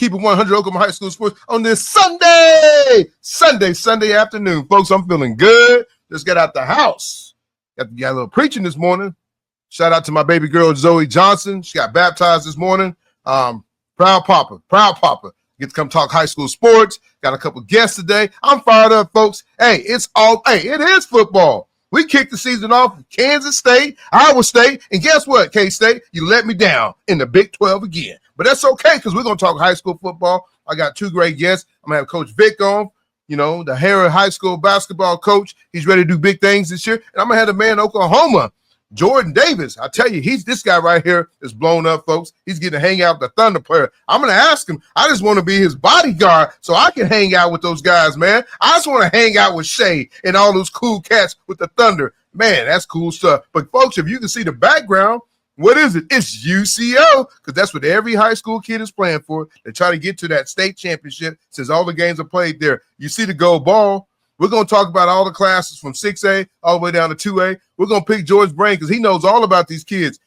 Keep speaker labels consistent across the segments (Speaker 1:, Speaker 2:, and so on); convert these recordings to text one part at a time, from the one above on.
Speaker 1: Keep It 100 Oklahoma High School Sports on this Sunday afternoon. Folks, I'm feeling good. Just got out the house. Got a little preaching this morning. Shout out to my baby girl, Zoe Johnson. She got baptized this morning. Proud papa. Get to come talk high school sports. Got a couple guests today. I'm fired up, folks. It is football. We kicked the season off with Kansas State, Iowa State, and guess what, K-State? You let me down in the Big 12 again. But that's okay because we're going to talk high school football. I got two great guests. I'm going to have Coach Vick on, the Harrod High School basketball coach. He's ready to do big things this year. And I'm going to have the man in Oklahoma, Jordan Davis. I tell you, this guy right here is blown up, folks. He's getting to hang out with the Thunder player. I'm going to ask him. I just want to be his bodyguard so I can hang out with those guys, man. I just want to hang out with Shea and all those cool cats with the Thunder. Man, that's cool stuff. But, folks, if you can see the background, what is it? It's UCO, because that's what every high school kid is playing for. They try to get to that state championship since all the games are played there. You see the gold ball. We're going to talk about all the classes from 6A all the way down to 2A. We're going to pick George's brain because he knows all about these kids.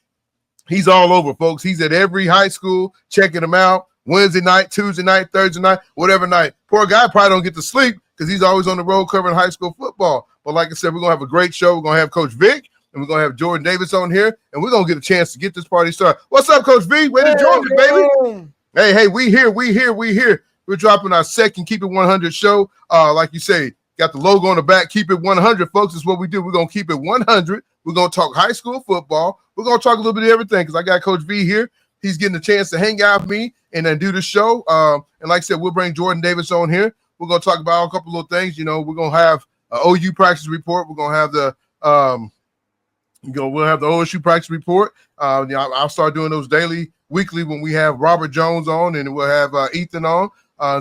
Speaker 1: He's all over, folks. He's at every high school checking them out Wednesday night, Tuesday night, Thursday night, whatever night. Poor guy probably don't get to sleep because he's always on the road covering high school football. But like I said, we're going to have a great show. We're going to have Coach Vick, and we're going to have Jordan Davis on here, and we're going to get a chance to get this party started. What's up, Coach V? Way to join me, baby. Hey, we here. We're dropping our second Keep It 100 show. Like you say, got the logo on the back. Keep It 100, folks. Is what we do. We're going to keep it 100. We're going to talk high school football. We're going to talk a little bit of everything because I got Coach V here. He's getting a chance to hang out with me and then do the show. And like I said, we'll bring Jordan Davis on here. We're going to talk about a couple of little things. We're going to have an OU practice report. We're going to have we'll have the OSU practice report. I'll start doing those weekly when we have Robert Jones on, and we'll have Ethan on.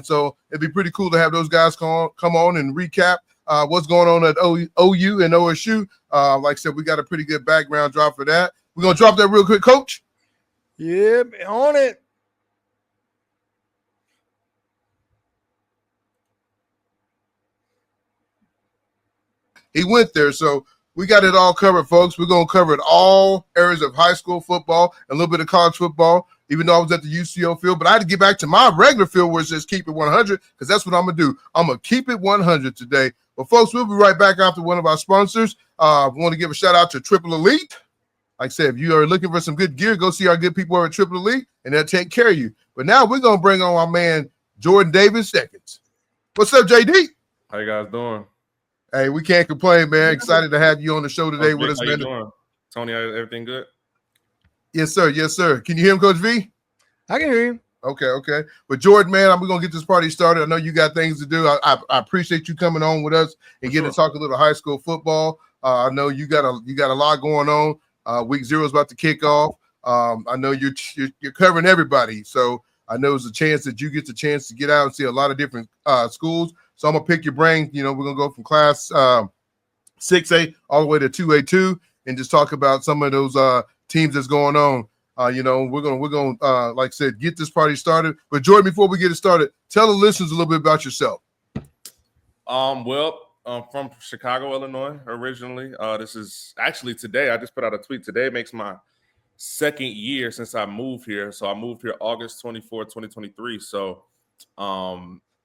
Speaker 1: So it'd be pretty cool to have those guys come on and recap what's going on at OU and OSU. Like I said, we got a pretty good background drop for that. We're going to drop that real quick, Coach.
Speaker 2: Yeah, on it.
Speaker 1: He went there, so we got it all covered, folks. We're going to cover it all areas of high school football, a little bit of college football, even though I was at the UCO field. But I had to get back to my regular field where it says Keep It 100 because that's what I'm going to do. I'm going to keep it 100 today. But, folks, we'll be right back after one of our sponsors. We want to give a shout-out to Triple Elite. Like I said, if you are looking for some good gear, go see our good people over at Triple Elite, and they'll take care of you. But now we're going to bring on our man, Jordan Davis seconds. What's up, JD?
Speaker 3: How you guys doing?
Speaker 1: Hey, we can't complain, man. Excited to have you on the show today with us, man.
Speaker 3: How you doing? Tony, everything good?
Speaker 1: Yes, sir. Yes, sir. Can you hear him, Coach V?
Speaker 2: I can hear you.
Speaker 1: Okay. But Jordan, man, we're going to get this party started. I know you got things to do. I appreciate you coming on with us and getting to talk a little high school football. I know you got a lot going on. Week 0 is about to kick off. I know you're covering everybody. So I know there's a chance that you get the chance to get out and see a lot of different schools. So I'm going to pick your brain. We're going to go from class 6A all the way to 2A2 and just talk about some of those teams that's going on. We're going to like I said, get this party started. But Jordan, before we get it started, tell the listeners a little bit about yourself.
Speaker 3: I'm from Chicago, Illinois, originally. This is actually today. I just put out a tweet. Today makes my second year since I moved here. So I moved here August 24, 2023. So,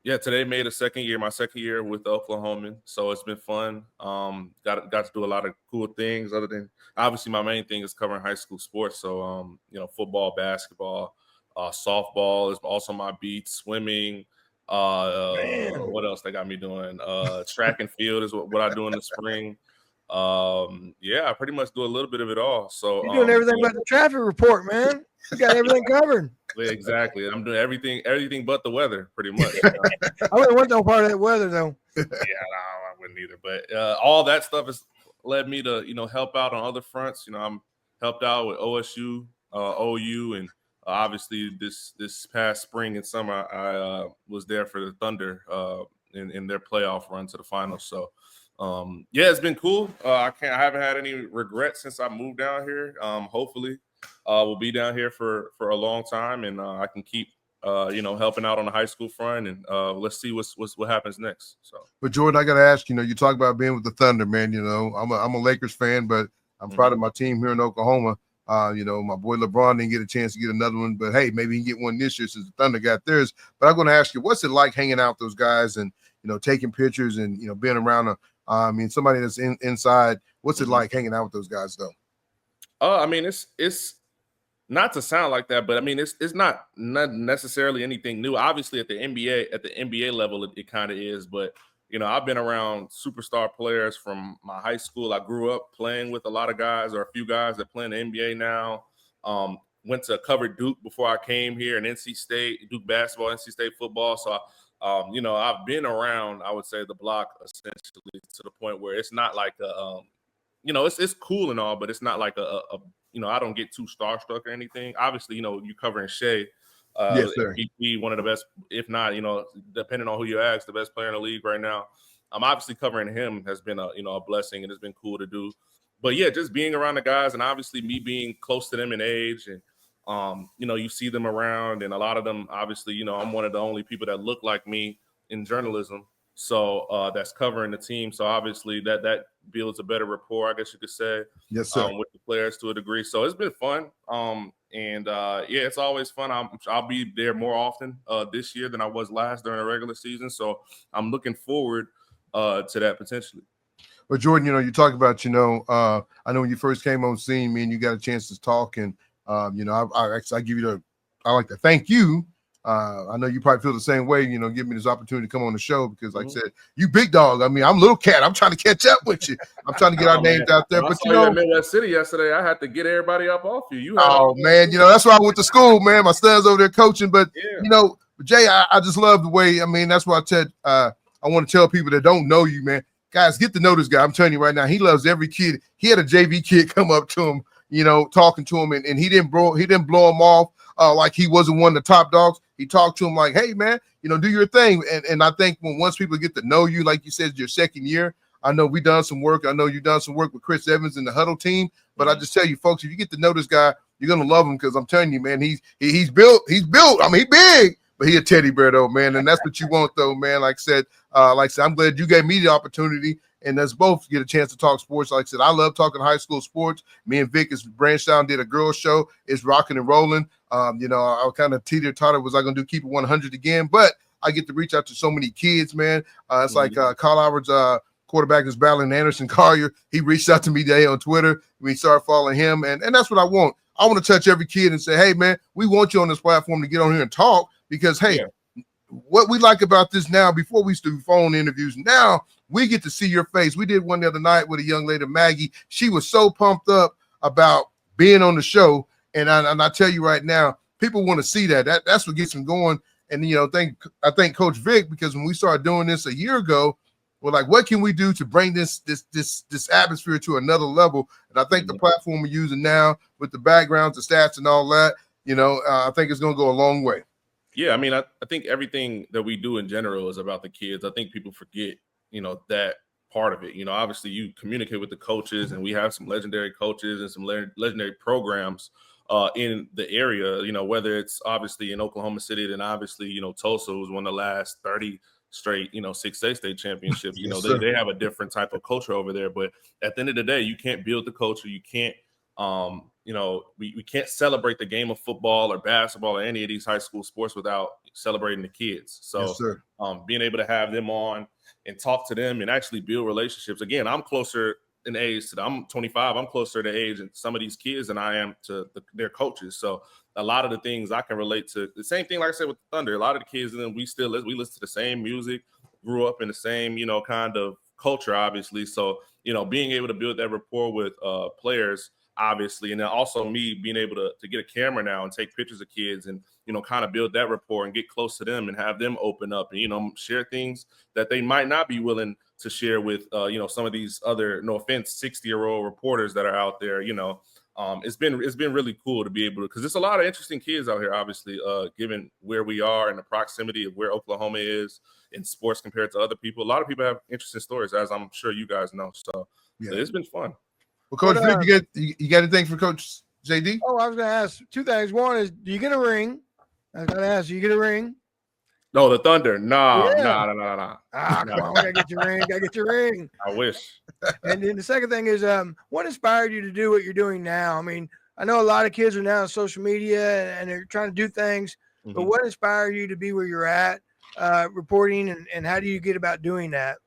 Speaker 3: today made my second year with the Oklahoman. So it's been fun. Got to do a lot of cool things other than obviously my main thing is covering high school sports. So, football, basketball, softball is also my beat, swimming. What else they got me doing? Track and field is what I do in the spring. I pretty much do a little bit of it all. So
Speaker 2: you're doing everything but the traffic report, man. You got everything covered.
Speaker 3: Yeah, exactly. I'm doing everything but the weather, pretty much.
Speaker 2: I wouldn't want no part of that weather though.
Speaker 3: I wouldn't either. But all that stuff has led me to help out on other fronts. I'm helped out with OSU, OU, and obviously this past spring and summer I was there for the Thunder in their playoff run to the finals. So it's been cool. I haven't had any regrets since I moved down here. Hopefully we'll be down here for a long time, and I can keep helping out on the high school front, and let's see what happens next. So,
Speaker 1: but Jordan, I got to ask, you talk about being with the Thunder, man. I'm a Lakers fan, but I'm proud of my team here in Oklahoma. My boy LeBron didn't get a chance to get another one, but hey, maybe he can get one this year since the Thunder got theirs. But I'm going to ask you, what's it like hanging out with those guys and, taking pictures and, being around somebody that's inside? What's it like hanging out with those guys though?
Speaker 3: It's not to sound like that, but it's not necessarily anything new. Obviously, at the NBA level, it kind of is. But I've been around superstar players from my high school. I grew up playing with a lot of guys, or a few guys that play in the NBA now. Went to cover Duke before I came here, and NC State, Duke basketball, NC State football. So, I've been around, I would say, the block essentially to the point where it's not like it's cool and all, but it's not like I don't get too starstruck or anything. Obviously, you're covering Shea,
Speaker 1: yes, sir.
Speaker 3: MVP, one of the best, if not, depending on who you ask, the best player in the league right now. Obviously covering him has been a blessing, and it's been cool to do. But yeah, just being around the guys, and obviously me being close to them in age, and you see them around, and a lot of them, obviously, I'm one of the only people that look like me in journalism. So that's covering the team. So obviously that builds a better rapport, I guess you could say.
Speaker 1: Yes, sir.
Speaker 3: With the players to a degree. So it's been fun. It's always fun. I'll be there more often this year than I was last during the regular season. So I'm looking forward to that potentially.
Speaker 1: Well, Jordan, you talk about, I know when you first came on scene, me and you got a chance to talk, and I give you I like to thank you. I know you probably feel the same way, give me this opportunity to come on the show because, like I said, you big dog. I'm little cat. I'm trying to catch up with you. I'm trying to get our names out there.
Speaker 3: When
Speaker 1: but
Speaker 3: I saw you in Midwest City yesterday, I had to get everybody up off you.
Speaker 1: Man, that's why I went to school, man. My son's over there coaching. But Jay, I just love the way. That's why I said I want to tell people that don't know you, man. Guys, get to know this guy. I'm telling you right now, he loves every kid. He had a JV kid come up to him, talking to him, and he didn't blow him off like he wasn't one of the top dogs. He talked to him like, hey, man, do your thing. And I think once people get to know you, like you said, your second year, I know we done some work. I know you've done some work with Chris Evans and the Huddle team. But I just tell you, folks, if you get to know this guy, you're going to love him because I'm telling you, man, he's built. He's big, but he a teddy bear, though, man. And that's what you want, though, man. Like I said, I'm glad you gave me the opportunity. And let's both get a chance to talk sports. Like I said, I love talking high school sports. Me and Vick is branched out and did a girls show. It's rocking and rolling. I kind of teeter-totter. Was I going to do Keep It 100 again? But I get to reach out to so many kids, man. It's like Kyle Howard's quarterback is battling Anderson Collier. He reached out to me today on Twitter. We started following him. And that's what I want. I want to touch every kid and say, hey, man, we want you on this platform to get on here and talk because, hey, what we like about this now, before we used to do phone interviews, now we get to see your face. We did one the other night with a young lady, Maggie. She was so pumped up about being on the show. And I tell you right now, people want to see that. That's what gets them going. And, I thank Coach Vick because when we started doing this a year ago, we're like, what can we do to bring this atmosphere to another level? And I think the platform we're using now with the backgrounds, the stats and all that, I think it's going to go a long way.
Speaker 3: Yeah, I think everything that we do in general is about the kids. I think people forget, that part of it. Obviously you communicate with the coaches, and we have some legendary coaches and some legendary programs in the area, whether it's obviously in Oklahoma City, then obviously, Tulsa was one of the last 30 straight, 6A state championships.
Speaker 1: Yes,
Speaker 3: they have a different type of culture over there. But at the end of the day, you can't build the culture. You can't, we can't celebrate the game of football or basketball or any of these high school sports without celebrating the kids. So being able to have them on and talk to them and actually build relationships. Again, I'm closer in age to them. I'm 25. I'm closer to age and some of these kids than I am to their coaches. So a lot of the things I can relate to. The same thing, like I said, with the Thunder. A lot of the kids, and then we listen to the same music, grew up in the same, kind of culture, obviously. So, being able to build that rapport with players, obviously, and then also me being able to get a camera now and take pictures of kids and, kind of build that rapport and get close to them and have them open up and, share things that they might not be willing to share with, some of these other, no offense, 60-year-old reporters that are out there. It's been really cool to be able to, because there's a lot of interesting kids out here, obviously, given where we are and the proximity of where Oklahoma is in sports compared to other people. A lot of people have interesting stories, as I'm sure you guys know. So it's been fun.
Speaker 1: Well, Coach Vick, you got anything for Coach JD?
Speaker 2: Oh, I was going to ask two things. One is, do you get a ring? I was going to ask, do you get a ring?
Speaker 3: No, the Thunder. No.
Speaker 2: Come on, gotta get your ring.
Speaker 3: I wish.
Speaker 2: And then the second thing is, what inspired you to do what you're doing now? I know a lot of kids are now on social media and they're trying to do things, but what inspired you to be where you're at, reporting, and how do you get about doing that?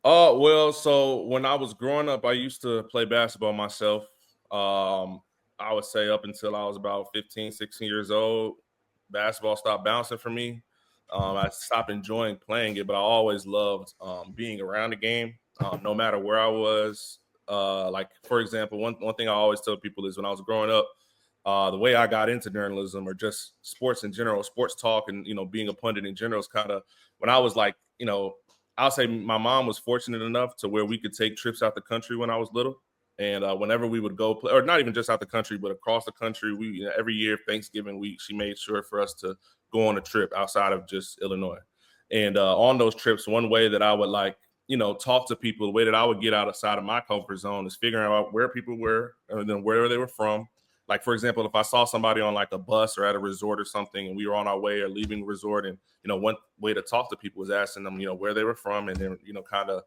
Speaker 3: Well, so when I was growing up, I used to play basketball myself. I would say up until I was about 15, 16 years old, basketball stopped bouncing for me. I stopped enjoying playing it, but I always loved being around the game, no matter where I was. Like, for example, one thing I always tell people is when I was growing up, the way I got into journalism or just sports in general, sports talk and, being a pundit in general is kind of when I was like, I'll say my mom was fortunate enough to where we could take trips out the country when I was little. And whenever we would go play, or not even just out the country, but across the country, every year Thanksgiving week, she made sure for us to go on a trip outside of just Illinois. And on those trips, one way that I would talk to people, the way that I would get outside of my comfort zone is figuring out where people were and then where they were from. Like, for example, if I saw somebody on like a bus or at a resort or something and we were on our way or leaving the resort, and, one way to talk to people was asking them, where they were from, and then, kind of,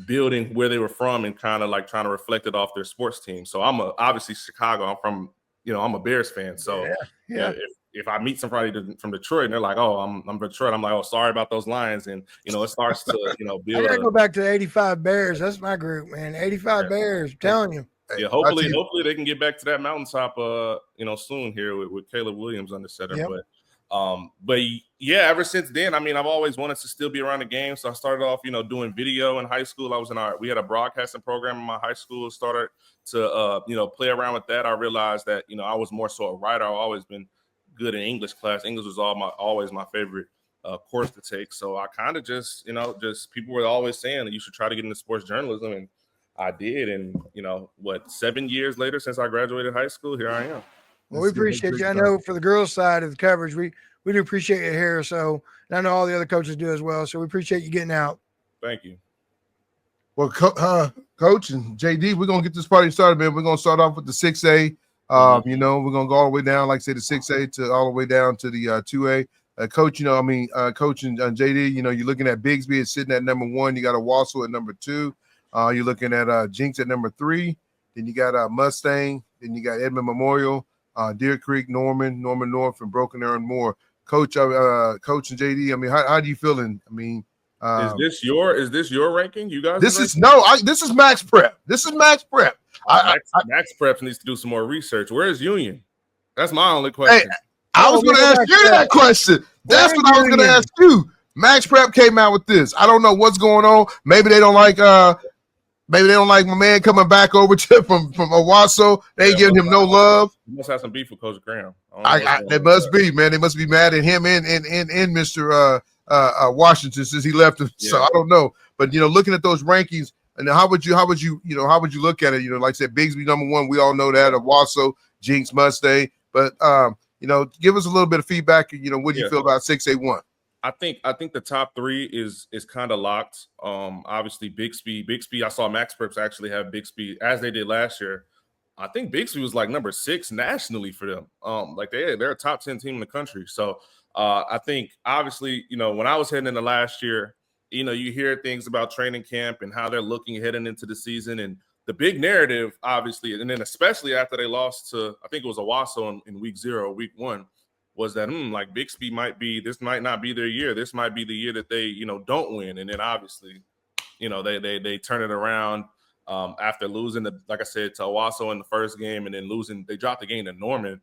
Speaker 3: building where they were from and kind of like trying to reflect it off their sports team. So obviously Chicago. I'm from, I'm a Bears fan. So if I meet somebody from Detroit and they're like, oh, I'm from Detroit, I'm like, oh, sorry about those Lions. And, it starts to, build.
Speaker 2: I gotta go back to the 85 Bears. That's my group, man. 85 Bears. I'm telling you.
Speaker 3: Yeah, hopefully they can get back to that mountaintop, soon here with Caleb Williams under center.
Speaker 2: Yep.
Speaker 3: But yeah, ever since then, I mean, I've always wanted to still be around the game. So I started off, doing video in high school. We had a broadcasting program in my high school. Started to, play around with that. I realized that, I was more so a writer. I've always been good in English class. English was always my favorite course to take. So I kind of just people were always saying that you should try to get into sports journalism, and I did. And 7 years later, since I graduated high school, here I am.
Speaker 2: Well, we appreciate you. I know for the girls' side of the coverage, we do appreciate it here. So, and I know all the other coaches do as well. So we appreciate you getting out.
Speaker 3: Thank you.
Speaker 1: Well, Coach and JD, we're gonna get this party started, man. We're gonna start off with the 6A. We're gonna go all the way down, like I said, the 6A to all the way down to the 2A. Coach, Coach and JD, you're looking at Bigsby is sitting at number 1. You got a Wassel at number 2. You're looking at Jinx at number 3. Then you got Mustang. Then you got Edmond Memorial. Deer Creek, Norman North, and Broken Arrow and more. Coach, Coach and JD, I mean, how do you feeling? I mean,
Speaker 3: is this your ranking? You guys?
Speaker 1: This is Max Prep. This is Max Prep.
Speaker 3: Max Prep needs to do some more research. Where is Union? That's my only question.
Speaker 1: Hey, I was going to ask you that question. That's what I was going to ask you. Max Prep came out with this. I don't know what's going on. Maybe they don't like my man coming back over from Owasso. They ain't giving him no love.
Speaker 3: You must have some beef with Coach Graham.
Speaker 1: They must be, man. They must be mad at him and Mr. Washington since he left him. Yeah. So I don't know. But looking at those rankings, and how would you look at it? Like I said, Bigsby number 1. We all know that. Owasso, Jinx, Mustang. But give us a little bit of feedback. What do you feel about 6A1?
Speaker 3: I think the top 3 is kind of locked. Obviously Bixby. I saw Max Preps actually have Bixby as they did last year. I think Bixby was like number 6 nationally for them. Like they're a top 10 team in the country. So I think obviously, when I was heading into last year, you hear things about training camp and how they're looking heading into the season, and the big narrative, obviously, and then especially after they lost to, I think it was Owasso in week 0, week 1. Was that like Bixby this might not be their year. This might be the year that they, don't win. And then obviously, they turn it around after losing like I said, to Owasso in the first game, and then they dropped the game to Norman,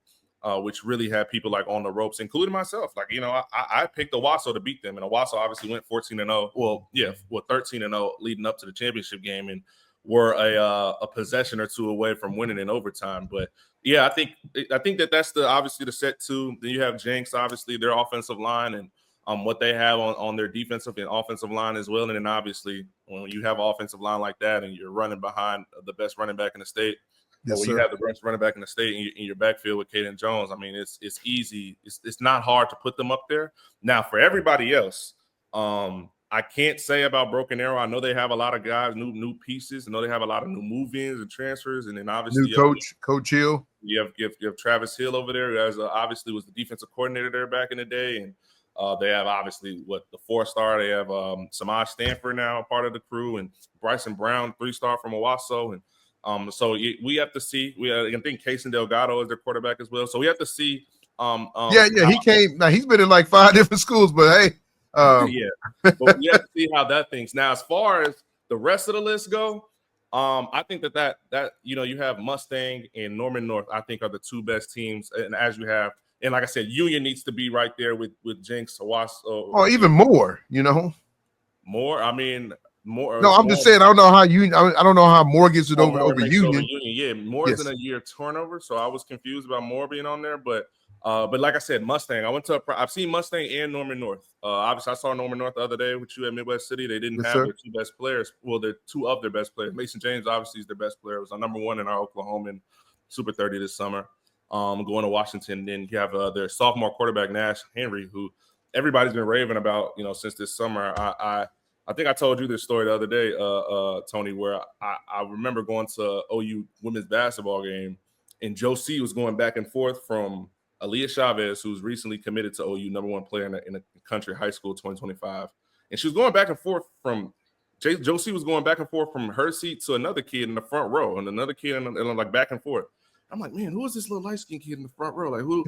Speaker 3: which really had people like on the ropes, including myself. Like, I picked Owasso to beat them, and Owasso obviously went 14-0. 13-0 leading up to the championship game, and were a possession or 2 away from winning in overtime. But yeah, I think that's obviously the set 2. Then you have Jenks, obviously their offensive line, and what they have on their defensive and offensive line as well. And then obviously when you have an offensive line like that and you're running behind the best running back in the state, you have the best running back in the state in your backfield with Caden Jones, I mean, it's easy. It's not hard to put them up there. Now for everybody else, I can't say about Broken Arrow. I know they have a lot of guys, new pieces. I know they have a lot of new move-ins and transfers, and then obviously
Speaker 1: new Coach Hill.
Speaker 3: You have Travis Hill over there, who obviously was the defensive coordinator there back in the day, and they have obviously the 4-star. They have Samaj Stanford now part of the crew, and Bryson Brown 3-star from Owasso, and So we have to see. I think Casey Delgado is their quarterback as well. So we have to see.
Speaker 1: Yeah, he came. Now he's been in like 5 different schools, but hey,
Speaker 3: yeah. But we have to see how that thinks. Now, as far as the rest of the list go, I think that you have Mustang and Norman North. I think are the 2 best teams, and as you have, and like I said, Union needs to be right there with Jinx, Hawass,
Speaker 1: or even more.
Speaker 3: More. I mean. More.
Speaker 1: No, I'm just saying. I don't know how I don't know how Moore gets it over
Speaker 3: Union.
Speaker 1: Union.
Speaker 3: Yeah, Moore's been a year turnover, so I was confused about Moore being on there. But like I said, Mustang. I've seen Mustang and Norman North. Obviously, I saw Norman North the other day with you at Midwest City. They didn't have their 2 best players. Well, they're 2 of their best players. Mason James obviously is their best player. It was our number 1 in our Oklahoman Super 30 this summer. Going to Washington. Then you have their sophomore quarterback Nash Henry, who everybody's been raving about. Since this summer. I think I told you this story the other day, Tony, where I remember going to OU women's basketball game, and Joe C was going back and forth from Aaliyah Chavez, who's recently committed to OU, number 1 player in the country, high school 2025. And she was going back and forth from Joe C was going back and forth from her seat to another kid in the front row, and another kid and like back and forth. I'm like, man, who is this little light-skinned kid in the front row? Like, who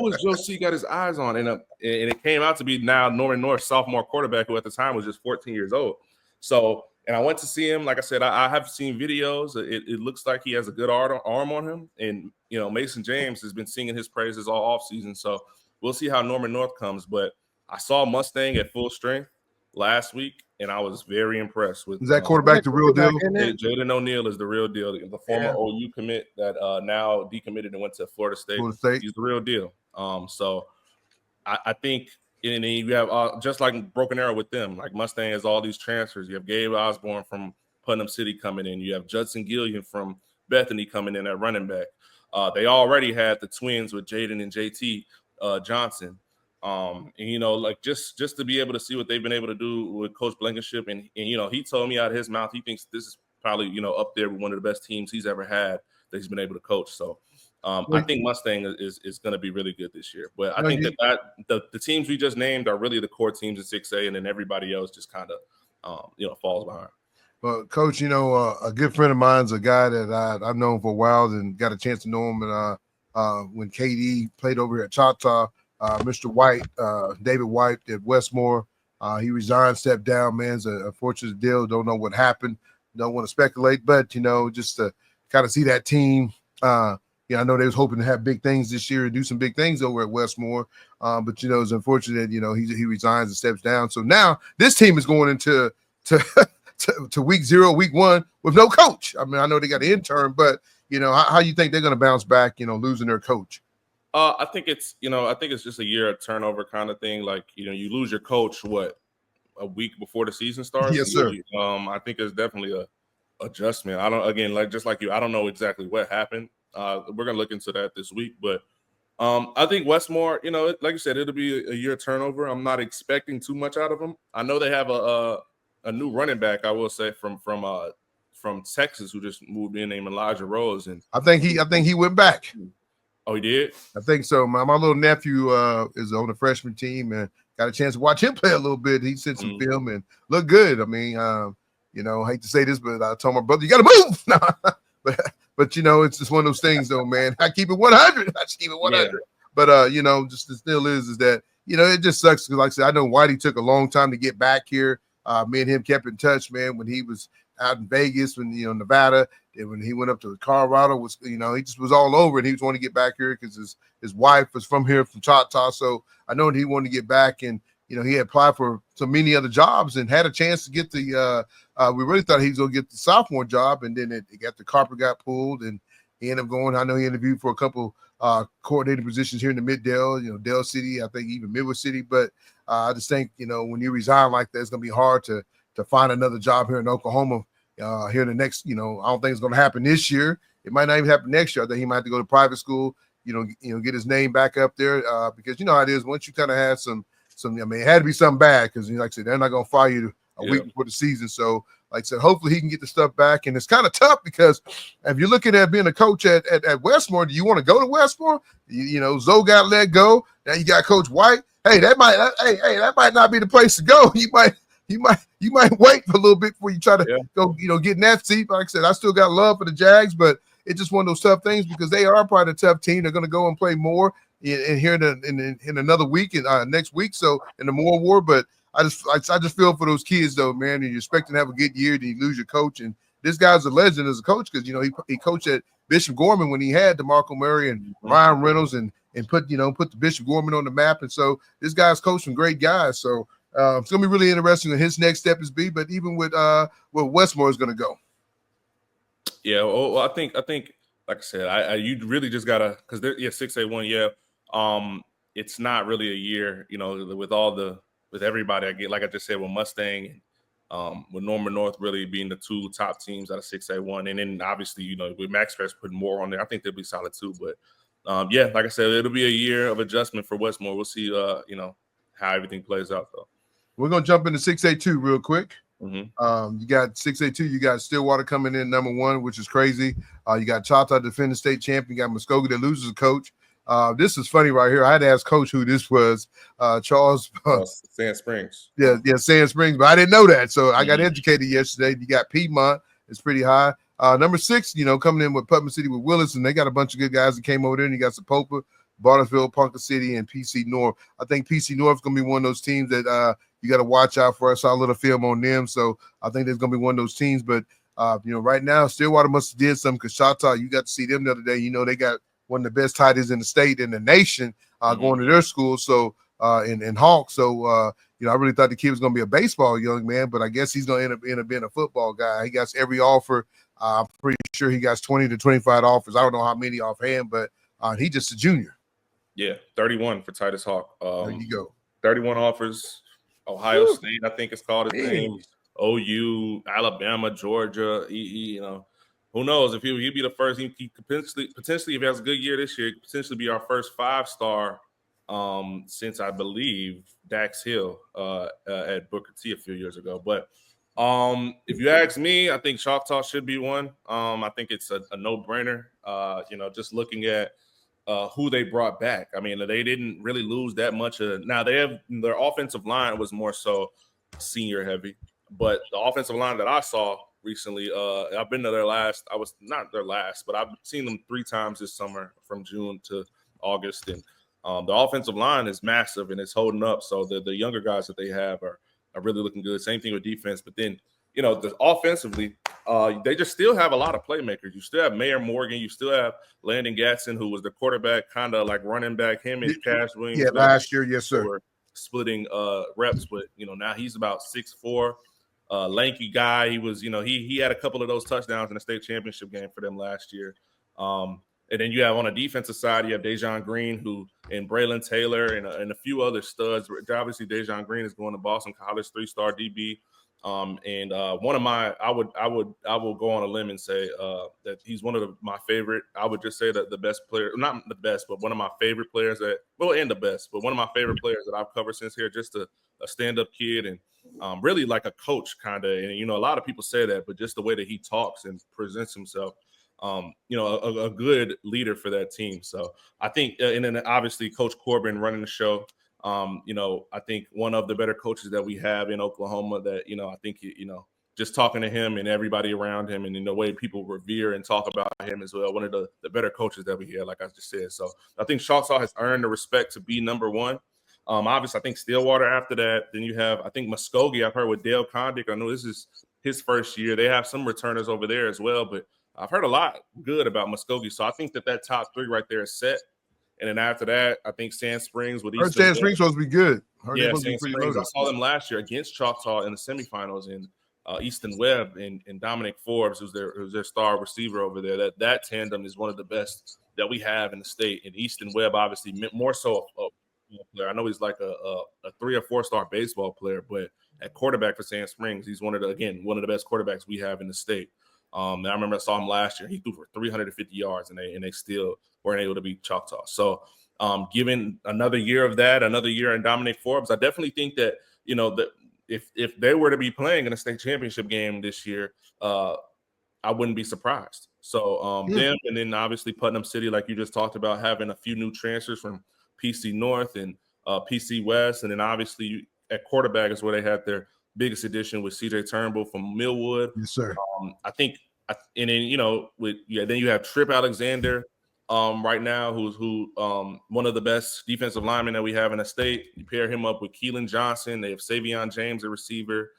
Speaker 3: is Joe C got his eyes on? And it came out to be now Norman North, sophomore quarterback, who at the time was just 14 years old. So, and I went to see him. Like I said, I have seen videos. It looks like he has a good arm on him. And, Mason James has been singing his praises all offseason. So we'll see how Norman North comes. But I saw Mustang at full strength last week, and I was very impressed with.
Speaker 1: Is that quarterback the real deal?
Speaker 3: Jaden O'Neal is the real deal. The former OU commit that now decommitted and went to Florida State. He's the real deal. So I think, and then you have just like Broken Arrow with them, like Mustang has all these transfers. You have Gabe Osborne from Putnam City coming in. You have Judson Gillian from Bethany coming in at running back. They already had the twins with Jaden and JT Johnson. And like just to be able to see what they've been able to do with Coach Blankenship, and he told me out of his mouth he thinks this is probably up there with one of the best teams he's ever had that he's been able to coach. So I think Mustang is going to be really good this year. But I think that the teams we just named are really the core teams in 6A, and then everybody else just kind of falls behind.
Speaker 1: Well, Coach, a good friend of mine's a guy that I've known for a while and got a chance to know him, and when KD played over here at Choctaw. Mr. White, David White at Westmore, he resigned, stepped down, man. It's an unfortunate deal. Don't know what happened. Don't want to speculate, but, just to kind of see that team. I know they was hoping to have big things this year and do some big things over at Westmore. But, it's unfortunate, he resigns and steps down. So now this team is going into to week 0, week 1 with no coach. I mean, I know they got an intern, but, how you think they're going to bounce back, losing their coach?
Speaker 3: I think it's just a year of turnover kind of thing. Like, you lose your coach, a week before the season starts?
Speaker 1: Yes, sir.
Speaker 3: I think it's definitely a adjustment. I don't know exactly what happened. We're going to look into that this week, but I think Westmore, like you said, it'll be a year turnover. I'm not expecting too much out of them. I know they have a new running back, I will say, from Texas, who just moved in, named Elijah Rose. And
Speaker 1: I think he went back.
Speaker 3: Oh, he did?
Speaker 1: I think so. My little nephew is on the freshman team and got a chance to watch him play a little bit. He sent some film and looked good. I mean, hate to say this, but I told my brother, you got to move. but it's just one of those things, though, man. I keep it 100. I just keep it 100. Yeah. But just the still is that it just sucks because, like I said, I know Whitey took a long time to get back here. Me and him kept in touch, man, when he was out in Vegas, when Nevada. And when he went up to Colorado, he just was all over, and he was wanting to get back here because his wife was from here, from Choctaw. So I know that he wanted to get back, and he had applied for so many other jobs and had a chance to get the. We really thought he was going to get the sophomore job, and then the carpet got pulled, and he ended up going. I know he interviewed for a couple coordinator positions here in the Mid-Dale, Dale City, I think even Midwest City. But I just think when you resign like that, it's going to be hard to find another job here in Oklahoma. Here in the next, I don't think it's going to happen this year. It might not even happen next year. I think he might have to go to private school, get his name back up there because how it is once you kind of have some. I mean, it had to be something bad because, like I said, they're not going to fire you a week before the season. So, like I said, hopefully he can get the stuff back. And it's kind of tough because if you're looking at being a coach at Westmore, do you want to go to Westmore? Zoe got let go. Now you got Coach White. Hey, that might not be the place to go. You you might wait for a little bit before you try to
Speaker 3: Yeah.
Speaker 1: go, get in that seat. Like I said, I still got love for the Jags, but it's just one of those tough things because they are probably a tough team. They're going to go and play more in here in another week and next week. So in the more war, but I just feel for those kids though, man. And you're expecting to have a good year, then you lose your coach. And this guy's a legend as a coach because he coached at Bishop Gorman when he had DeMarco Murray and Ryan Reynolds and put the Bishop Gorman on the map. And so this guy's coached some great guys. So it's gonna be really interesting what his next step is be. But even with where Westmore is gonna go.
Speaker 3: Yeah, well, I think, like I said, you really just gotta because they're 6-8-1. Yeah, it's not really a year, with everybody. I get, like I just said, with Mustang and with Norman North really being the two top teams out of 6-8-1, and then obviously with Max Fresh putting more on there, I think they'll be solid too. But like I said, it'll be a year of adjustment for Westmore. We'll see, how everything plays out though.
Speaker 1: We're gonna jump into 6-8-2 real quick.
Speaker 3: Mm-hmm.
Speaker 1: You got 6-8-2. You got Stillwater coming in number 1, which is crazy. You got Choctaw defending state champion. You got Muskogee that loses a coach. This is funny right here. I had to ask Coach who this was. Charles
Speaker 3: Sand Springs.
Speaker 1: Yeah, Sand Springs, but I didn't know that, so I got educated yesterday. You got Piedmont. It's pretty high. Number 6, coming in with Putnam City with Willis, and they got a bunch of good guys that came over there. And you got Sapopa, Barnesville, Ponca City, and PC North. I think PC North is going to be one of those teams that you got to watch out for. I saw a little film on them, so I think there's going to be one of those teams. But right now, Stillwater must have did something because Choctaw, you got to see them the other day. They got one of the best tight ends in the state and the nation going to their school. So in Hawk. So I really thought the kid was going to be a baseball young man, but I guess he's going to end up being a football guy. He got every offer. I'm pretty sure he got 20 to 25 offers. I don't know how many offhand, but he's just a junior.
Speaker 3: Yeah, 31 for Titus Hawk.
Speaker 1: There you go.
Speaker 3: 31 offers. Ohio State, I think it's called his name. OU, Alabama, Georgia. Who knows if he'd be the first? He could potentially, if he has a good year this year, could potentially be our first 5-star since I believe Dax Hill at Booker T a few years ago. But if you ask me, I think Choctaw should be one. I think it's a no-brainer. Just looking at who they brought back. I mean, they didn't really lose that much. Now their offensive line was more so senior heavy, but the offensive line that I saw recently, I've been to their last. I was not their last, but I've seen them 3 times this summer from June to August, and the offensive line is massive and it's holding up. So the younger guys that they have are really looking good. Same thing with defense, but then offensively, they just still have a lot of playmakers. You still have Mayor Morgan. You still have Landon Gatson, who was the quarterback, kind of like running back. Him and Cash Williams.
Speaker 1: Yeah, last year, yes, sir.
Speaker 3: Splitting reps, but now he's about 6'4", lanky guy. He was, he had a couple of those touchdowns in the state championship game for them last year. And then you have on the defensive side, you have Dejon Green, and Braylon Taylor, and a few other studs. Obviously, Dejon Green is going to Boston College, 3-star DB. And one of my, I will go on a limb and say that he's one of my favorite. I would just say that the best player, not the best, but one of my favorite players and the best, but one of my favorite players that I've covered since here. Just a stand-up kid and really like a coach kind of. And a lot of people say that, but just the way that he talks and presents himself, a good leader for that team. So I think, and then obviously Coach Corbin running the show. I think one of the better coaches that we have in Oklahoma that, I think, just talking to him and everybody around him and in the way people revere and talk about him as well, one of the better coaches that we have, like I just said. So I think Choctaw has earned the respect to be number 1. Obviously, I think Stillwater after that. Then you have, I think, Muskogee. I've heard with Dale Condick. I know this is his first year. They have some returners over there as well, but I've heard a lot good about Muskogee. So I think that top 3 right there is set. And then after that, I think Sand Springs with Eastern.
Speaker 1: Sand Springs supposed to be good.
Speaker 3: Yeah, Sand Springs. I saw them last year against Choctaw in the semifinals in Easton Webb and Dominic Forbes, who's their star receiver over there. That tandem is one of the best that we have in the state. And Easton Webb, obviously, more so a player. I know he's like a 3 or 4-star baseball player, but at quarterback for Sand Springs, he's one of the best quarterbacks we have in the state. And I remember I saw him last year. He threw for 350 yards, and they still weren't able to beat Choctaw. So, given another year of that, another year in Dominic Forbes, I definitely think that that if they were to be playing in a state championship game this year, I wouldn't be surprised. So, them, and then obviously Putnam City, like you just talked about, having a few new transfers from PC North and PC West, and then obviously at quarterback is where they had their biggest addition with CJ Turnbull from Millwood.
Speaker 1: Yes, sir.
Speaker 3: I think, and then then you have Trip Alexander right now, who's one of the best defensive linemen that we have in the state. You pair him up with Keelan Johnson. They have Savion James, a receiver.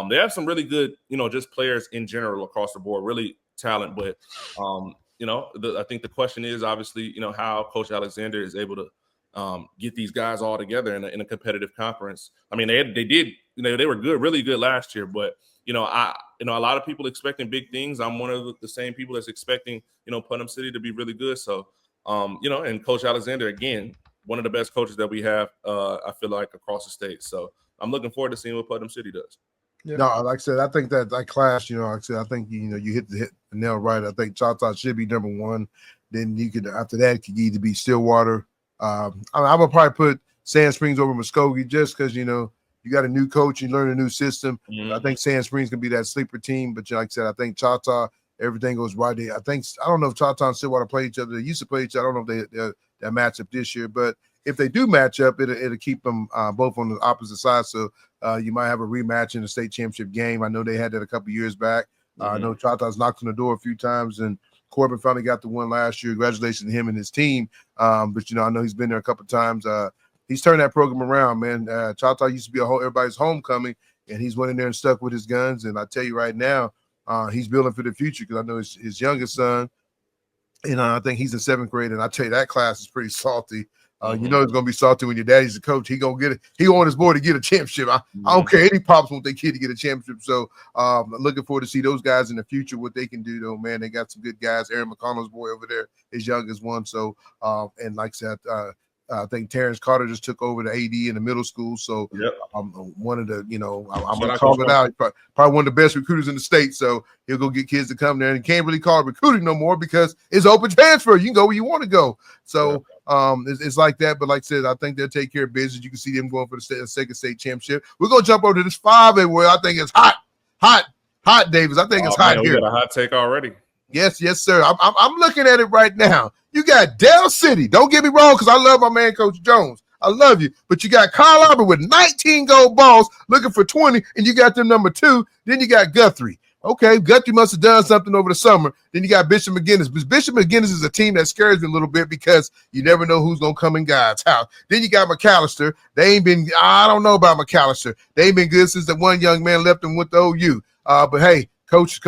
Speaker 3: They have some really good, just players in general across the board, really talent. But I think the question is obviously, how Coach Alexander is able to get these guys all together in a competitive conference. I mean, they did, they were good, really good last year, but a lot of people expecting big things. I'm one of the same people that's expecting, Putnam City to be really good. So, and Coach Alexander, again, one of the best coaches that we have, I feel like, across the state. So I'm looking forward to seeing what Putnam City does.
Speaker 1: Yeah. No, like I said, I think that class, like I said, I think, you hit the nail right. I think Choctaw should be number one. Then you could, after that, it could either be Stillwater. I would probably put Sand Springs over Muskogee just because, you got a new coach, you learn a new system. Mm-hmm. I think Sand Springs can be that sleeper team, but like I said, I think Choctaw, everything goes right there. I don't know if Choctaw and Stillwater play each other. They used to play each other. I don't know if they match up this year, but if they do match up, it'll keep them both on the opposite side. So you might have a rematch in the state championship game. I know they had that a couple years back. Mm-hmm. I know Choctaw's knocked on the door a few times, and Corbin finally got the one last year. Congratulations to him and his team. But I know he's been there a couple times. He's turned that program around, man. Choctaw used to be everybody's homecoming, and he's went in there and stuck with his guns. And I tell you right now, he's building for the future because I know his youngest son, and I think he's in 7th grade. And I tell you, that class is pretty salty. Mm-hmm. You know it's going to be salty when your daddy's the coach. He going to get it. He want his boy to get a championship. I don't care. Any pops want their kid to get a championship. So looking forward to see those guys in the future, what they can do, though, man. They got some good guys. Aaron McConnell's boy over there, his youngest one. So, and like I said, I think Terrence Carter just took over the AD in the middle school. So one of the, I'm going to call it out. Probably one of the best recruiters in the state. So he'll go get kids to come there, and he can't really call it recruiting no more because it's open transfer. You can go where you want to go. So it's like that. But like I said, I think they'll take care of business. You can see them going for the second state championship. We're going to jump over to this 5A where I think it's hot, Davis. I think it's hot here.
Speaker 3: We got a hot take already.
Speaker 1: Yes, sir. I'm looking at it right now. You got Dell City. Don't get me wrong, because I love my man, Coach Jones. I love you. But you got Kyle Arbor with 19 gold balls looking for 20, and you got them number 2. Then you got Guthrie. Okay, Guthrie must have done something over the summer. Then you got Bishop McGinnis. But Bishop McGinnis is a team that scares me a little bit because you never know who's going to come in God's house. Then you got McAllister. I don't know about McAllister. They ain't been good since the one young man left them with the OU. But hey, Coach,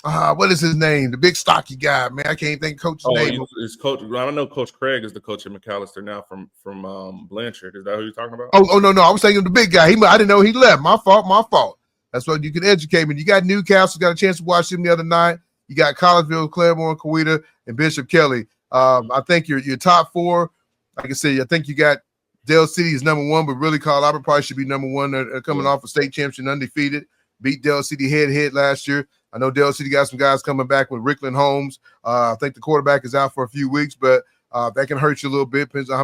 Speaker 1: what is his name? The big stocky guy, man. I can't think Coach's name.
Speaker 3: It's Coach. I don't know. Coach Craig is the coach at McAllister now from Blanchard. Is that who you're talking about?
Speaker 1: Oh no. I was thinking the big guy. I didn't know he left. My fault. That's what you can educate me. You got Newcastle. Got a chance to watch him the other night. You got Collegeville, Claremore, Coweta, and Bishop Kelly. I think your top 4. Like I said, I think you got Dell City is number 1, but really Carl Albert probably should be number 1. They're coming off a state championship undefeated. Beat Dell City head last year. I know Dell City got some guys coming back with Rickland Holmes. I think the quarterback is out for a few weeks, but that can hurt you a little bit. Depends on how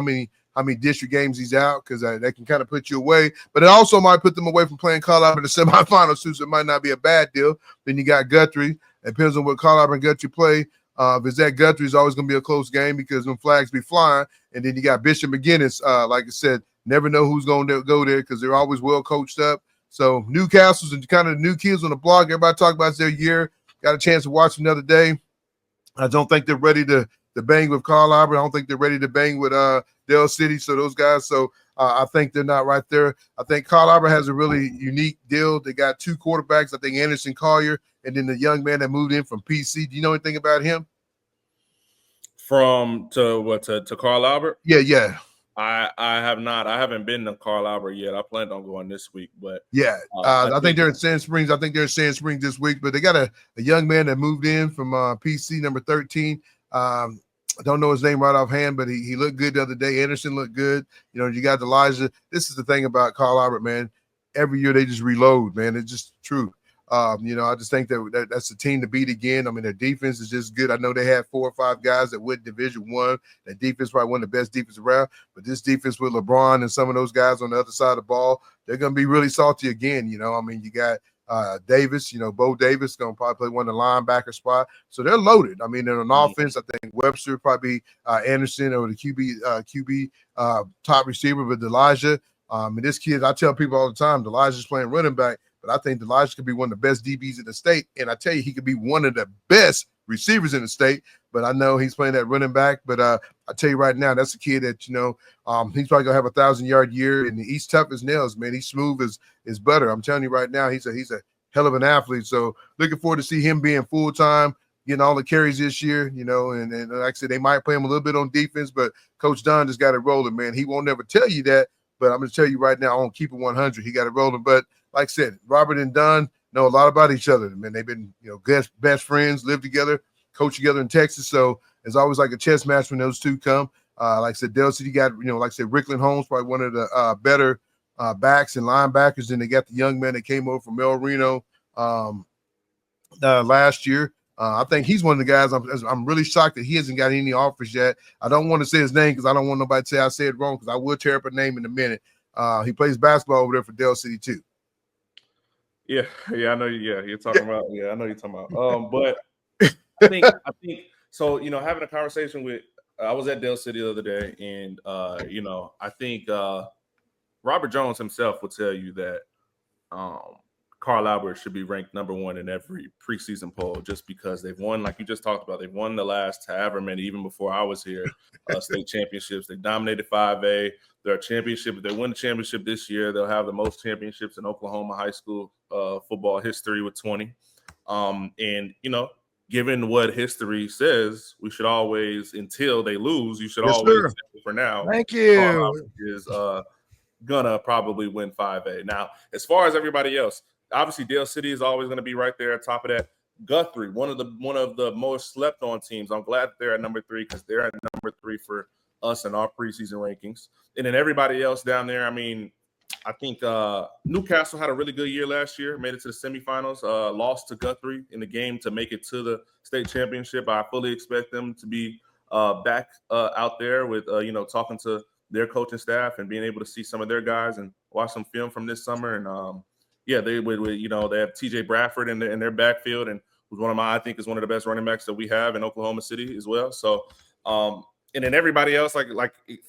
Speaker 1: many district games he's out, because that can kind of put you away. But it also might put them away from playing Colorado in the semifinals too, so it might not be a bad deal. Then you got Guthrie. It depends on what Colorado and Guthrie play. If it's at Guthrie, it's always going to be a close game because them flags be flying. And then you got Bishop McGinnis. Like I said, never know who's going to go there because they're always well coached up. So Newcastle's and kind of the new kids on the block. Everybody talk about their year. Got a chance to watch them the other day. I don't think they're ready to bang with Carl Albert. I don't think they're ready to bang with Dell City. So those guys. So I think they're not right there. I think Carl Albert has a really unique deal. They got 2 quarterbacks. I think Anderson Collier and then the young man that moved in from PC. Do you know anything about him?
Speaker 3: To Carl Albert?
Speaker 1: Yeah.
Speaker 3: I have not. I haven't been to Carl Albert yet. I planned on going this week, but
Speaker 1: I think they're in Sand Springs. I think they're in Sand Springs this week, but they got a young man that moved in from PC number 13. I don't know his name right offhand, but he looked good the other day. Anderson looked good. You got Elijah. This is the thing about Carl Albert, man. Every year they just reload, man. It's just true. I just think that's the team to beat again. I mean, their defense is just good. I know they had 4 or 5 guys that went Division I. That defense probably one of the best defense around. But this defense with LeBron and some of those guys on the other side of the ball, they're going to be really salty again. You got Davis, Bo Davis going to probably play one of the linebacker spot. So they're loaded. I mean, they're on offense. I think Webster probably Anderson or the QB top receiver with Elijah. And this kid, I tell people all the time, Elijah's playing running back, but I think Elijah could be one of the best DBs in the state. And I tell you, he could be one of the best receivers in the state. But I know he's playing that running back. But I tell you right now, that's a kid that, he's probably gonna have a 1,000-yard year, and he's tough as nails, man. He's smooth as butter. I'm telling you right now, he's a hell of an athlete. So looking forward to see him being full time, getting all the carries this year. And like I said, they might play him a little bit on defense, but Coach Dunn just got it rolling, man. He won't never tell you that, but I'm gonna tell you right now, I won't keep it 100. He got it rolling. But like I said, Robert and Dunn know a lot about each other, man. They've been best friends, live together, coach together in Texas. So it's always like a chess match when those two come. Like I said, Dell City got, like I said, Rickland Holmes, probably one of the better backs and linebackers. Then they got the young man that came over from El Reno last year. I think he's one of the guys. I'm really shocked that he hasn't got any offers yet. I don't want to say his name because I don't want nobody to say I said it wrong, because I will tear up a name in a minute. He plays basketball over there for Dell City too.
Speaker 3: Yeah, I know. Yeah, you're talking about. Yeah, I know you're talking about. But I think so. Having a conversation with, I was at Dell City the other day, and I think Robert Jones himself will tell you that Carl Albert should be ranked number 1 in every preseason poll, just because they've won, like you just talked about, they've won the last however many, even before I was here, state championships. They dominated 5A. They're a championship. If they win the championship this year, they'll have the most championships in Oklahoma high school football history with 20. And given what history says, we should always, until they lose, you should always say for now.
Speaker 2: Thank you.
Speaker 3: Is gonna probably win 5A. Now, as far as everybody else, obviously Dale City is always going to be right there at top of that. Guthrie, one of the most slept on teams. I'm glad they're at number 3, because they're at number 3 for us in our preseason rankings. And then everybody else down there, I mean, I think Newcastle had a really good year last year, made it to the semifinals, lost to Guthrie in the game to make it to the state championship. I fully expect them to be back out there with, talking to their coaching staff and being able to see some of their guys and watch some film from this summer. And they have TJ Bradford in their backfield, and who's I think is one of the best running backs that we have in Oklahoma City as well. So, and then everybody else, like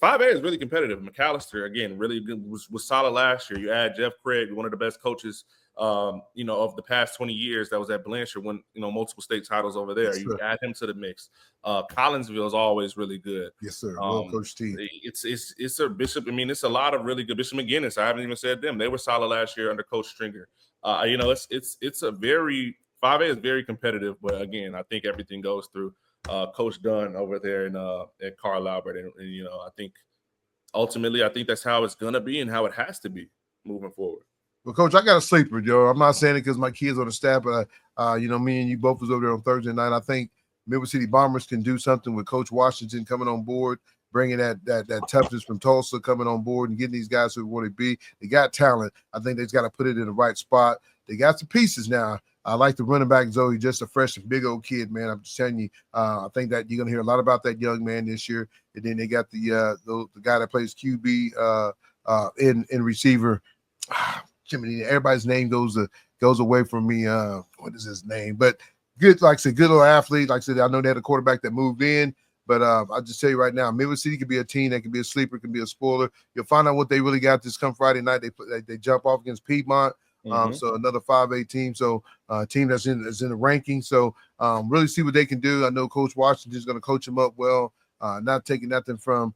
Speaker 3: 5A is really competitive. McAllister, again, really good, was solid last year. You add Jeff Craig, one of the best coaches, of the past 20 years, that was at Blanchard, won, multiple state titles over there. Yes, you add him to the mix. Collinsville is always really good.
Speaker 1: Yes, sir. Well coached team.
Speaker 3: It's a Bishop. I mean, it's a lot of really good. Bishop McGinnis, I haven't even said them. They were solid last year under Coach Stringer. It's a very 5A is very competitive, but again, I think everything goes through Coach Dunn over there at Carl Albert, and I think ultimately that's how it's gonna be and how it has to be moving forward.
Speaker 1: Well, Coach, I got a sleeper, Joe. I'm not saying it because my kids on the staff, but me and you both was over there on Thursday night. I think Midway City Bombers can do something with Coach Washington coming on board, bringing that toughness from Tulsa coming on board and getting these guys who want to be. They got talent. I think they've got to put it in the right spot. They got some pieces now. I like the running back, Zoe, just a fresh and big old kid, man. I'm just telling you, I think that you're going to hear a lot about that young man this year. And then they got the guy that plays QB in receiver. Everybody's name goes away from me. What is his name? But good, like I said, good little athlete. Like I said, I know they had a quarterback that moved in. But I'll just tell you right now, Midway City could be a team that could be a sleeper, could be a spoiler. You'll find out what they really got this come Friday night. They jump off against Piedmont. So another 5A team, so team that's in the ranking. So really see what they can do. I know Coach Washington's going to coach them up well. Not taking nothing from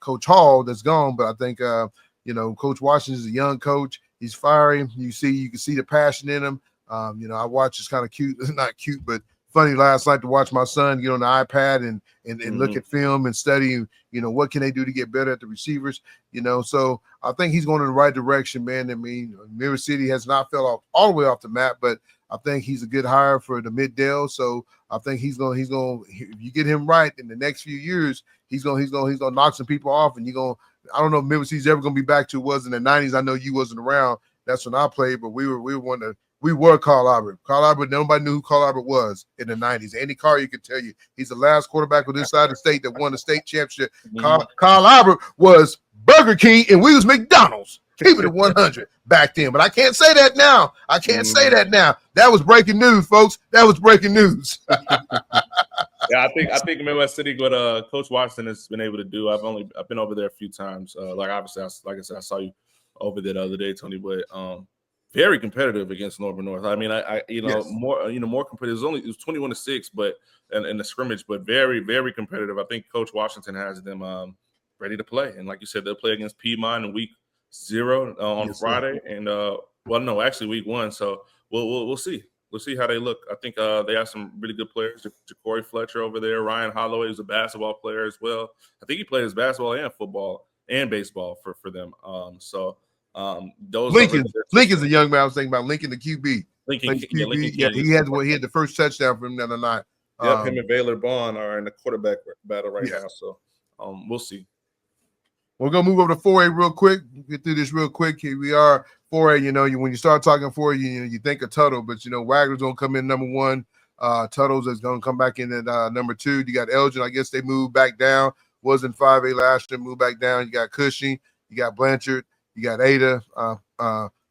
Speaker 1: Coach Hall that's gone, but I think Coach Washington's a young coach. He's fiery. You can see the passion in him. I watch. It's kind of cute, not cute, but funny last night to watch my son get on the iPad and look at film and study, what can they do to get better at the receivers, so I think he's going in the right direction, man. I mean, Mirror City has not fell off all the way off the map, but I think he's a good hire for the Mid-Dale. So I think he's going, if you get him right in the next few years, he's going to knock some people off, and I don't know if Mirror City's ever going to be back to what it was in the 90s. I know you wasn't around. That's when I played, but we were Carl Albert. Carl Albert, nobody knew who Carl Albert was in the 90s. Andy Carr, you could tell you, he's the last quarterback on this side of the state that won the state championship. Carl Albert was Burger King, and we was McDonald's. Keep it at 100 back then. But I can't say that now. Say that now. That was breaking news, folks. That was breaking news.
Speaker 3: Yeah, I think Midwest City, what Coach Washington has been able to do. I've been over there a few times. Obviously, like I said, I saw you over there the other day, Tony, but very competitive against Northern North. I mean, I
Speaker 1: Yes.
Speaker 3: more competitive. It was 21-6, but in the scrimmage, but very, very competitive. I think Coach Washington has them ready to play, and like you said, they'll play against Piedmont in week 0 on
Speaker 1: Yes,
Speaker 3: Friday, and actually week 1. So we'll see. We'll see how they look. I think they have some really good players. Ja'Cory Fletcher over there. Ryan Holloway is a basketball player as well. I think he plays basketball and football and baseball for them. Those
Speaker 1: Lincoln's a young man. I was thinking about Lincoln, the QB.
Speaker 3: Lincoln
Speaker 1: QB.
Speaker 3: King.
Speaker 1: He had the first touchdown for him the other night.
Speaker 3: Yep, him and Baylor Bond are in the quarterback battle right now. So we'll see.
Speaker 1: We're gonna move over to 4A real quick. Get through this real quick. Here we are. 4A, when you start talking 4A, you think of Tuttle, but Wagner's gonna come in number 1. Tuttle's is gonna come back in at number 2. You got Elgin. I guess they moved back down. Was in 5A last year, moved back down. You got Cushing. You got Blanchard. You got Ada.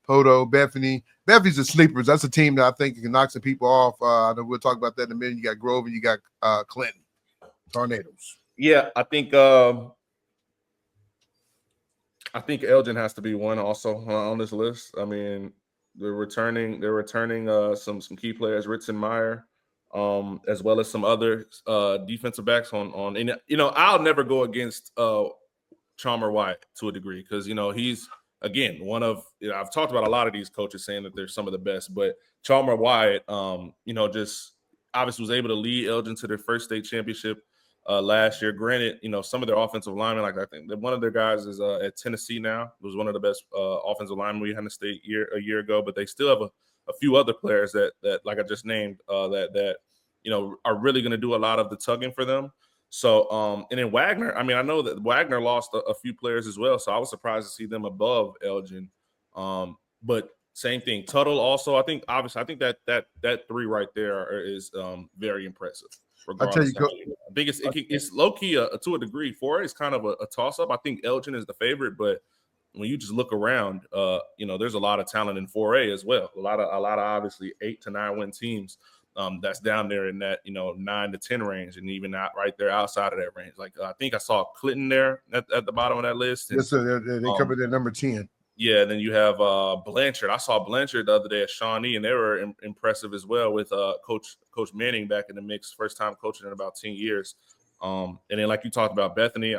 Speaker 1: Poto, Bethany. Bethany's the sleepers. That's a team that I think can knock some people off. I know we'll talk about that in a minute. You got Grove and you got Clinton. Tornadoes.
Speaker 3: Yeah, I think Elgin has to be one also on this list. I mean, they're returning some key players, Ritson Meyer, as well as some other defensive backs on. And I'll never go against Chalmer Wyatt to a degree because he's again one of I've talked about a lot of these coaches saying that they're some of the best, but Chalmer Wyatt, just obviously was able to lead Elgin to their first state championship last year. Granted, some of their offensive linemen, like I think that one of their guys is at Tennessee now. It was one of the best offensive linemen we had in the state a year ago, but they still have a few other players that like I just named that are really going to do a lot of the tugging for them. So and then Wagner, I mean, I know that Wagner lost a few players as well, so I was surprised to see them above Elgin. But same thing, Tuttle also. I think that 3 right there is very impressive.
Speaker 1: I tell you,
Speaker 3: I think it's low key to a degree. 4A is kind of a toss up. I think Elgin is the favorite, but when you just look around, there's a lot of talent in 4A as well. A lot of obviously 8 to 9 win teams. That's down there in that 9 to 10 range, and even not right there outside of that range. Like I think I saw Clinton there at the bottom of that list. And,
Speaker 1: yes, sir. They covered their number 10.
Speaker 3: Yeah, then you have Blanchard. I saw Blanchard the other day at Shawnee, and they were impressive as well with Coach Manning back in the mix, first time coaching in about 10 years. And then, like you talked about, Bethany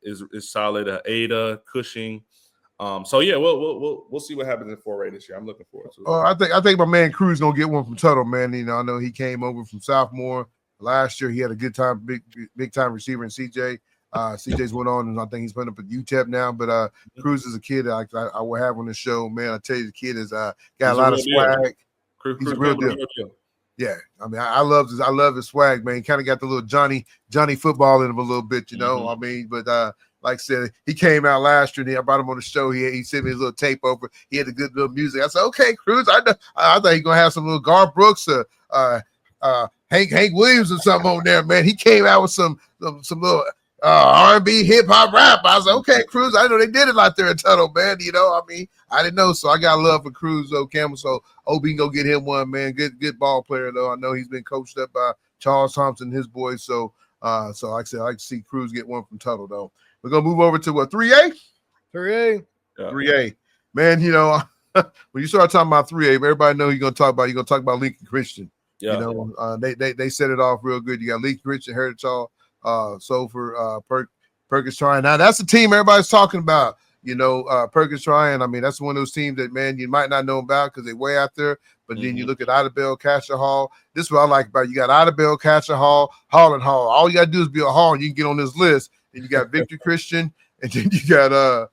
Speaker 3: is solid. Ada, Cushing. So yeah, we'll see what happens in 4A this year. I'm looking forward to it.
Speaker 1: I think my man Cruz gonna get one from Tuttle, man. I know he came over from sophomore last year. He had a good time, big time receiver in CJ. CJ's went on, and I think he's putting up at UTEP now. But Cruz is a kid that I will have on the show, man. I tell you, the kid has got a lot of swag. He's a real deal. Yeah, I mean, I love his swag, man. He kind of got the little Johnny football in him a little bit, I mean, but like I said, he came out last year. And I brought him on the show. He sent me his little tape over. He had a good little music. I said, okay, Cruz. I thought he gonna have some little Gar Brooks, Hank Williams or something on there, man. He came out with some little R&B, hip hop rap. I was like, okay, Cruz. I know they did it out there in Tuttle, man. I mean, I didn't know, so I got love for Cruz, Campbell. So hope he can go get him one, man. Good ball player though. I know he's been coached up by Charles Thompson, and his boys. So like I said, I like to see Cruz get one from Tuttle though. We're gonna move over to 3A.
Speaker 2: 3A.
Speaker 3: Yeah.
Speaker 1: 3A, man. When you start talking about 3A, everybody know you're gonna talk about Lincoln Christian.
Speaker 3: Yeah.
Speaker 1: They set it off real good. You got Lincoln Christian, Heritage Hall, Sulphur, Perkins Tryon. Now that's the team everybody's talking about. Perkins Tryon. I mean, that's one of those teams that, man, you might not know about because they're way out there. But then you look at Idabel, Casher Hall. This is what I like about it. You got Idabel, Casher Hall, Holland Hall. All you got to do is be a Hall, and you can get on this list. And you got Victor Christian, and then you got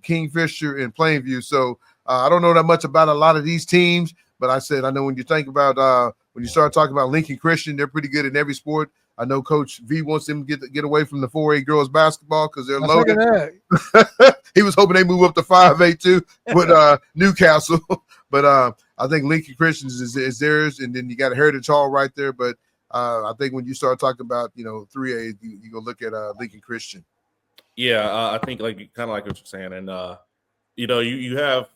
Speaker 1: Kingfisher and Plainview. So I don't know that much about a lot of these teams, but I know when you think about when you start talking about Lincoln Christian, they're pretty good in every sport. I know Coach V wants them to get away from the 4A girls basketball because they're loaded. He was hoping they move up to 5A too with Newcastle. But I think Lincoln Christian is theirs, and then you got a Heritage Hall right there. But I think when you start talking about 3A, you go look at Lincoln Christian.
Speaker 3: Yeah, I think kind of like what you're saying, and you have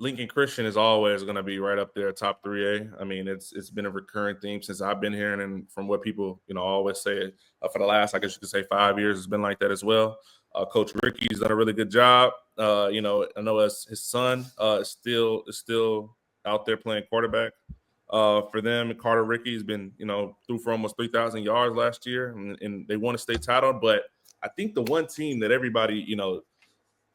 Speaker 3: Lincoln Christian is always going to be right up there, top 3A. I mean, it's been a recurring theme since I've been here, and from what people always say for the last, I guess you could say, 5 years, it's been like that as well. Coach Ricky's done a really good job. I know his son is still out there playing quarterback for them. Carter Ricky's been, threw for almost 3,000 yards last year, and they won a state title. But I think the one team that everybody,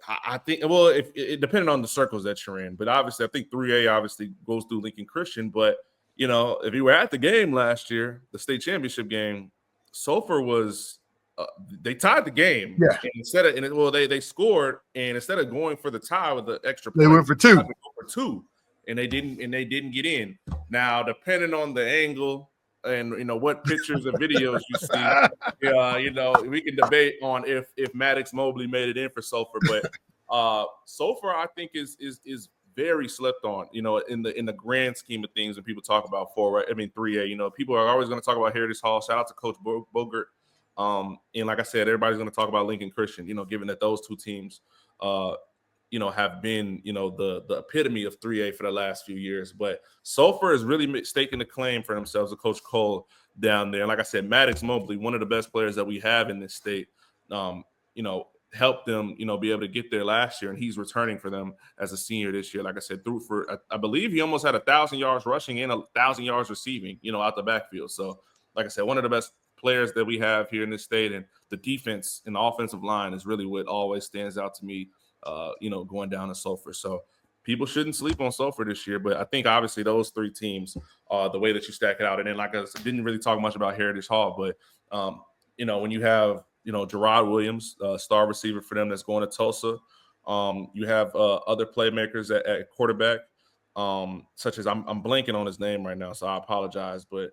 Speaker 3: I think, well, if it depending on the circles that you're in, but obviously I think 3A obviously goes through Lincoln Christian. But if you were at the game last year, the state championship game, Sulphur was they tied the game.
Speaker 1: Yeah.
Speaker 3: And they scored, and instead of going for the tie with the extra
Speaker 1: they
Speaker 3: point,
Speaker 1: went for two.
Speaker 3: And they didn't get in. Now, depending on the angle and what pictures and videos you see, we can debate on if Maddox Mobley made it in for Sulphur, but Sulphur I think is very slept on, in the grand scheme of things when people talk about 3A. People are always going to talk about Heritage Hall. Shout out to Coach Bogert. And like I said, everybody's going to talk about Lincoln Christian, given that those two teams have been, the epitome of 3A for the last few years. But Sulphur is really staking a claim for themselves with Coach Cole down there. And like I said, Maddox Mobley, one of the best players that we have in this state, helped them, be able to get there last year. And he's returning for them as a senior this year. Like I said, threw for, I believe he almost had 1,000 yards rushing and 1,000 yards receiving, out the backfield. So like I said, one of the best players that we have here in this state, and the defense and the offensive line is really what always stands out to me, going down to Sulphur. So people shouldn't sleep on Sulphur this year, but I think obviously those three teams, the way that you stack it out, and then like I said, didn't really talk much about Heritage Hall, but when you have Gerard Williams, star receiver for them that's going to Tulsa, you have other playmakers at quarterback, such as I'm blanking on his name right now, so I apologize, but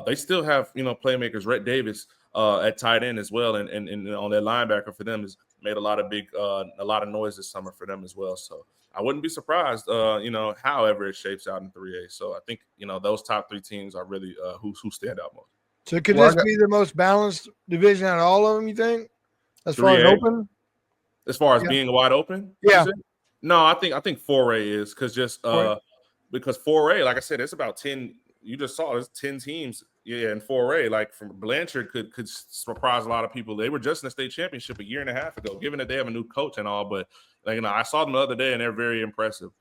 Speaker 3: they still have playmakers. Rhett Davis at tight end as well, and on their linebacker for them has made a lot of noise this summer for them as well. So I wouldn't be surprised, however it shapes out in 3A. So I think those top three teams are really who stand out most.
Speaker 2: So could this be the most balanced division out of all of them? You think, as far as open,
Speaker 3: as far as being wide open?
Speaker 2: Yeah.
Speaker 3: No, I think 4A is because 4A, like I said, it's about 10. You just saw there's 10 teams, in 4A. Like from Blanchard could surprise a lot of people. They were just in the state championship a year and a half ago, given that they have a new coach and all. But I saw them the other day, and they're very impressive.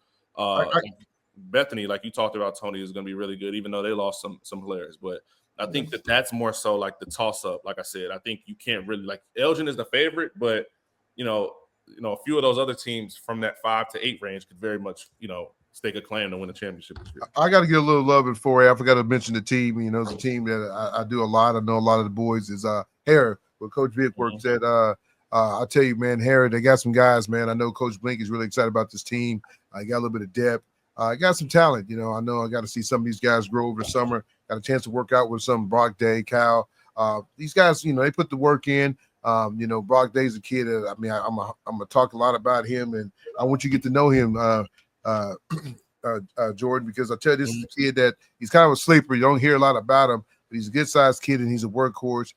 Speaker 3: Bethany, like you talked about, Tony, is going to be really good, even though they lost some players. But I think that's more so like the toss up. Like I said, I think you can't really Elgin is the favorite, but a few of those other teams from that 5 to 8 range could very much stake a claim to win the championship this year.
Speaker 1: I got to get a little love in 4A. I forgot to mention the team. It's a team that I do a lot. I know a lot of the boys is Harrod, where Coach Vick works at. I'll tell you, man, Harrod, they got some guys, man. I know Coach Blink is really excited about this team. I got a little bit of depth. I got some talent. I know I got to see some of these guys grow over the summer. Got a chance to work out with some Brock Day, Cal. These guys, they put the work in. Brock Day's a kid. I'm gonna talk a lot about him, and I want you to get to know him, Jordan, because I tell you, this is a kid that he's kind of a sleeper. You don't hear a lot about him, but he's a good-sized kid, and he's a workhorse.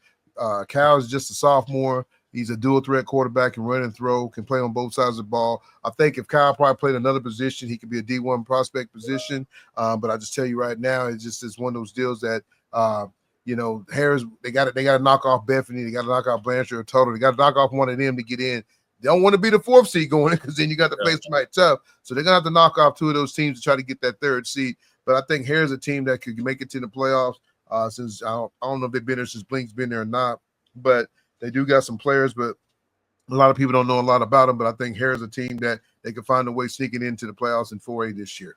Speaker 1: Cal is just a sophomore. He's a dual threat quarterback, can run and throw, can play on both sides of the ball. I think if Kyle probably played another position, he could be a D1 prospect position. But I just tell you right now, it's one of those deals that Harris, they got to knock off Bethany, they got to knock off Blanchard or Total, they got to knock off one of them to get in. They don't want to be the 4th seed going in, because then you got to play somebody tough. So they're gonna have to knock off 2 of those teams to try to get that 3rd seed. But I think Harris is a team that could make it to the playoffs. Since I don't know if they've been there since Blink's been there or not, but they do got some players, but a lot of people don't know a lot about them. But I think Harris is a team that they can find a way sneaking into the playoffs in 4A this year.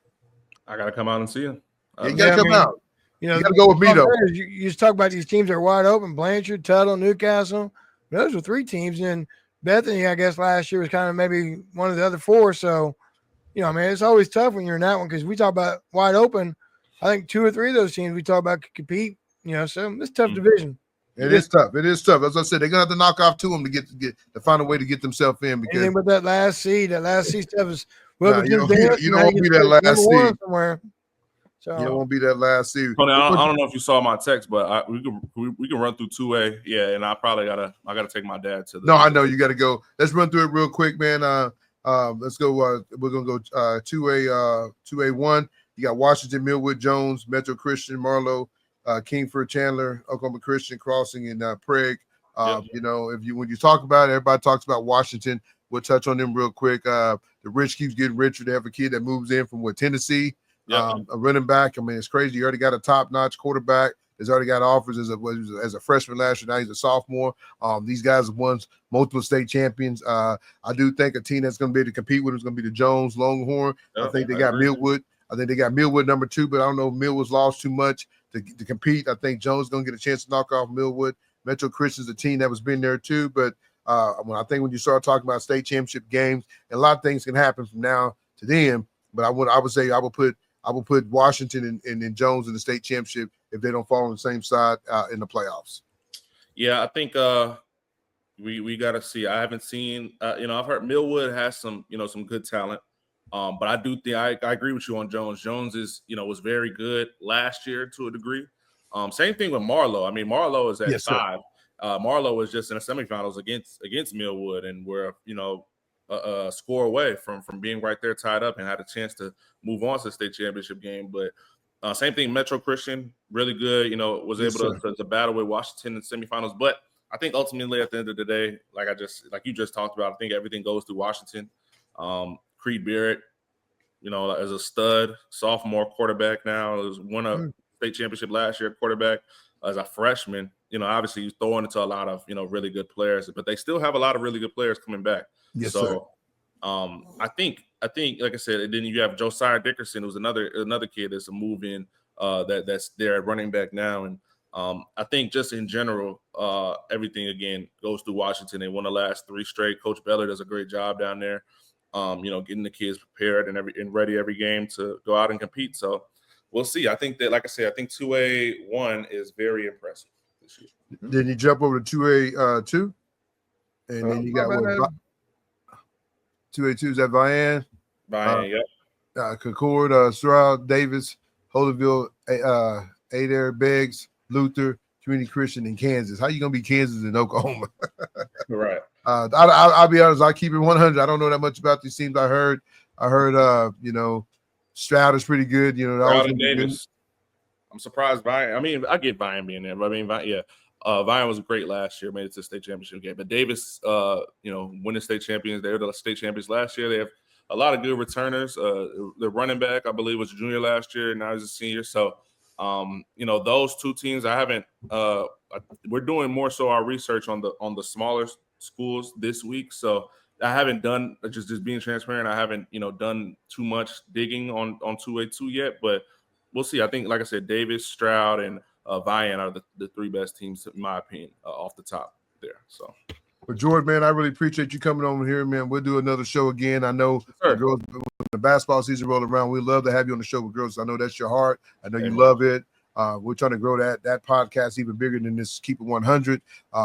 Speaker 3: I got to come out and see them.
Speaker 1: You got to come out. You got to go with me, though.
Speaker 2: You just talk about these teams that are wide open: Blanchard, Tuttle, Newcastle. Those are 3 teams. And Bethany, I guess, last year was kind of maybe one of the other 4. So, it's always tough when you're in that one, because we talk about wide open. I think 2 or 3 of those teams we talk about could compete. So it's a tough division.
Speaker 1: It is tough. It is tough. As I said, they're gonna have to knock off 2 of them to find a way to get themselves in. Because
Speaker 2: anything but that last seed stuff is
Speaker 1: you don't want to be that last seed
Speaker 2: somewhere. So
Speaker 1: you don't want to be that last seed.
Speaker 3: Tony, I don't know if you saw my text, but we can run through 2A. Yeah, and I gotta take my dad to the.
Speaker 1: No, I know you got to go. Let's run through it real quick, man. Let's go. We're gonna go 2A1. You got Washington, Millwood, Jones, Metro Christian, Marlow, Kingford, Chandler, Oklahoma Christian, Crossing, and Prague. You know, when you talk about it, everybody talks about Washington. We'll touch on them real quick. The rich keeps getting richer. They have a kid that moves in from Tennessee, a running back. I mean, it's crazy. You already got a top-notch quarterback. He's already got offers as a freshman last year. Now he's a sophomore. These guys have won multiple state champions. I do think a team that's going to be able to compete with them is going to be the Jones Longhorn. I think they got Millwood. I think they got Millwood number 2, but I don't know if Millwood's lost too much to compete. I think Jones is going to get a chance to knock off Millwood. Metro Christian's a team that was been there too, but when you start talking about state championship games, and a lot of things can happen from now to then. But I would say I would put Washington and Jones in the state championship if they don't fall on the same side in the playoffs.
Speaker 3: Yeah, I think we got to see. I haven't seen. I've heard Millwood has some good talent, but I do think I agree with you on Jones. Jones is was very good last year to a degree. Same thing with Marlowe. I mean, Marlowe is at 5. Marlowe was just in the semifinals against Millwood, and we're a score away from being right there tied up and had a chance to move on to the state championship game. But same thing, Metro Christian, really good. Was able to battle with Washington in semifinals. But I think ultimately at the end of the day, like you just talked about, I think everything goes through Washington. Creed Barrett, as a stud sophomore quarterback now, won a state championship last year quarterback as a freshman. Obviously he's throwing into a lot of really good players, but they still have a lot of really good players coming back.
Speaker 1: Yes,
Speaker 3: so
Speaker 1: sir.
Speaker 3: I think like I said, and then you have Josiah Dickerson, who's another kid that's a move in that's there at running back now. And I think just in general, everything again goes through Washington. They won the last 3 straight. Coach Beller does a great job down there, getting the kids prepared and ready every game to go out and compete. So we'll see. I think that, like I said, I think 2A1 is very impressive this year.
Speaker 1: Then you jump over to 2A2, and then you got what? 2A2 is that Vian? Concord, Stroud, Davis, Holyville, Adair, Beggs, Luther, Community Christian, and Kansas. How you gonna be Kansas and Oklahoma?
Speaker 3: Right.
Speaker 1: I'll be honest. I keep it 100. I don't know that much about these teams. I heard, Stroud is pretty good.
Speaker 3: Stroud and Davis. I'm surprised Vian. I mean, I get Vian being there, but I mean, Vian was great last year, made it to the state championship game. But Davis, winning state champions. They were the state champions last year. They have a lot of good returners. The running back, I believe, was a junior last year, and now he's a senior. So, those 2 teams, I haven't. We're doing more so our research on the smaller schools this week. So I haven't done just being transparent. I haven't done too much digging on 2A2 yet, but we'll see. I think, like I said, Davis, Stroud, and Vian are the 3 best teams, in my opinion, off the top there. So,
Speaker 1: but Jordan, man, I really appreciate you coming over here, man. We'll do another show again. I know the girls, when the basketball season roll around, we love to have you on the show with girls. I know that's your heart. I know you love it. We're trying to grow that podcast even bigger than this. Keep it 100.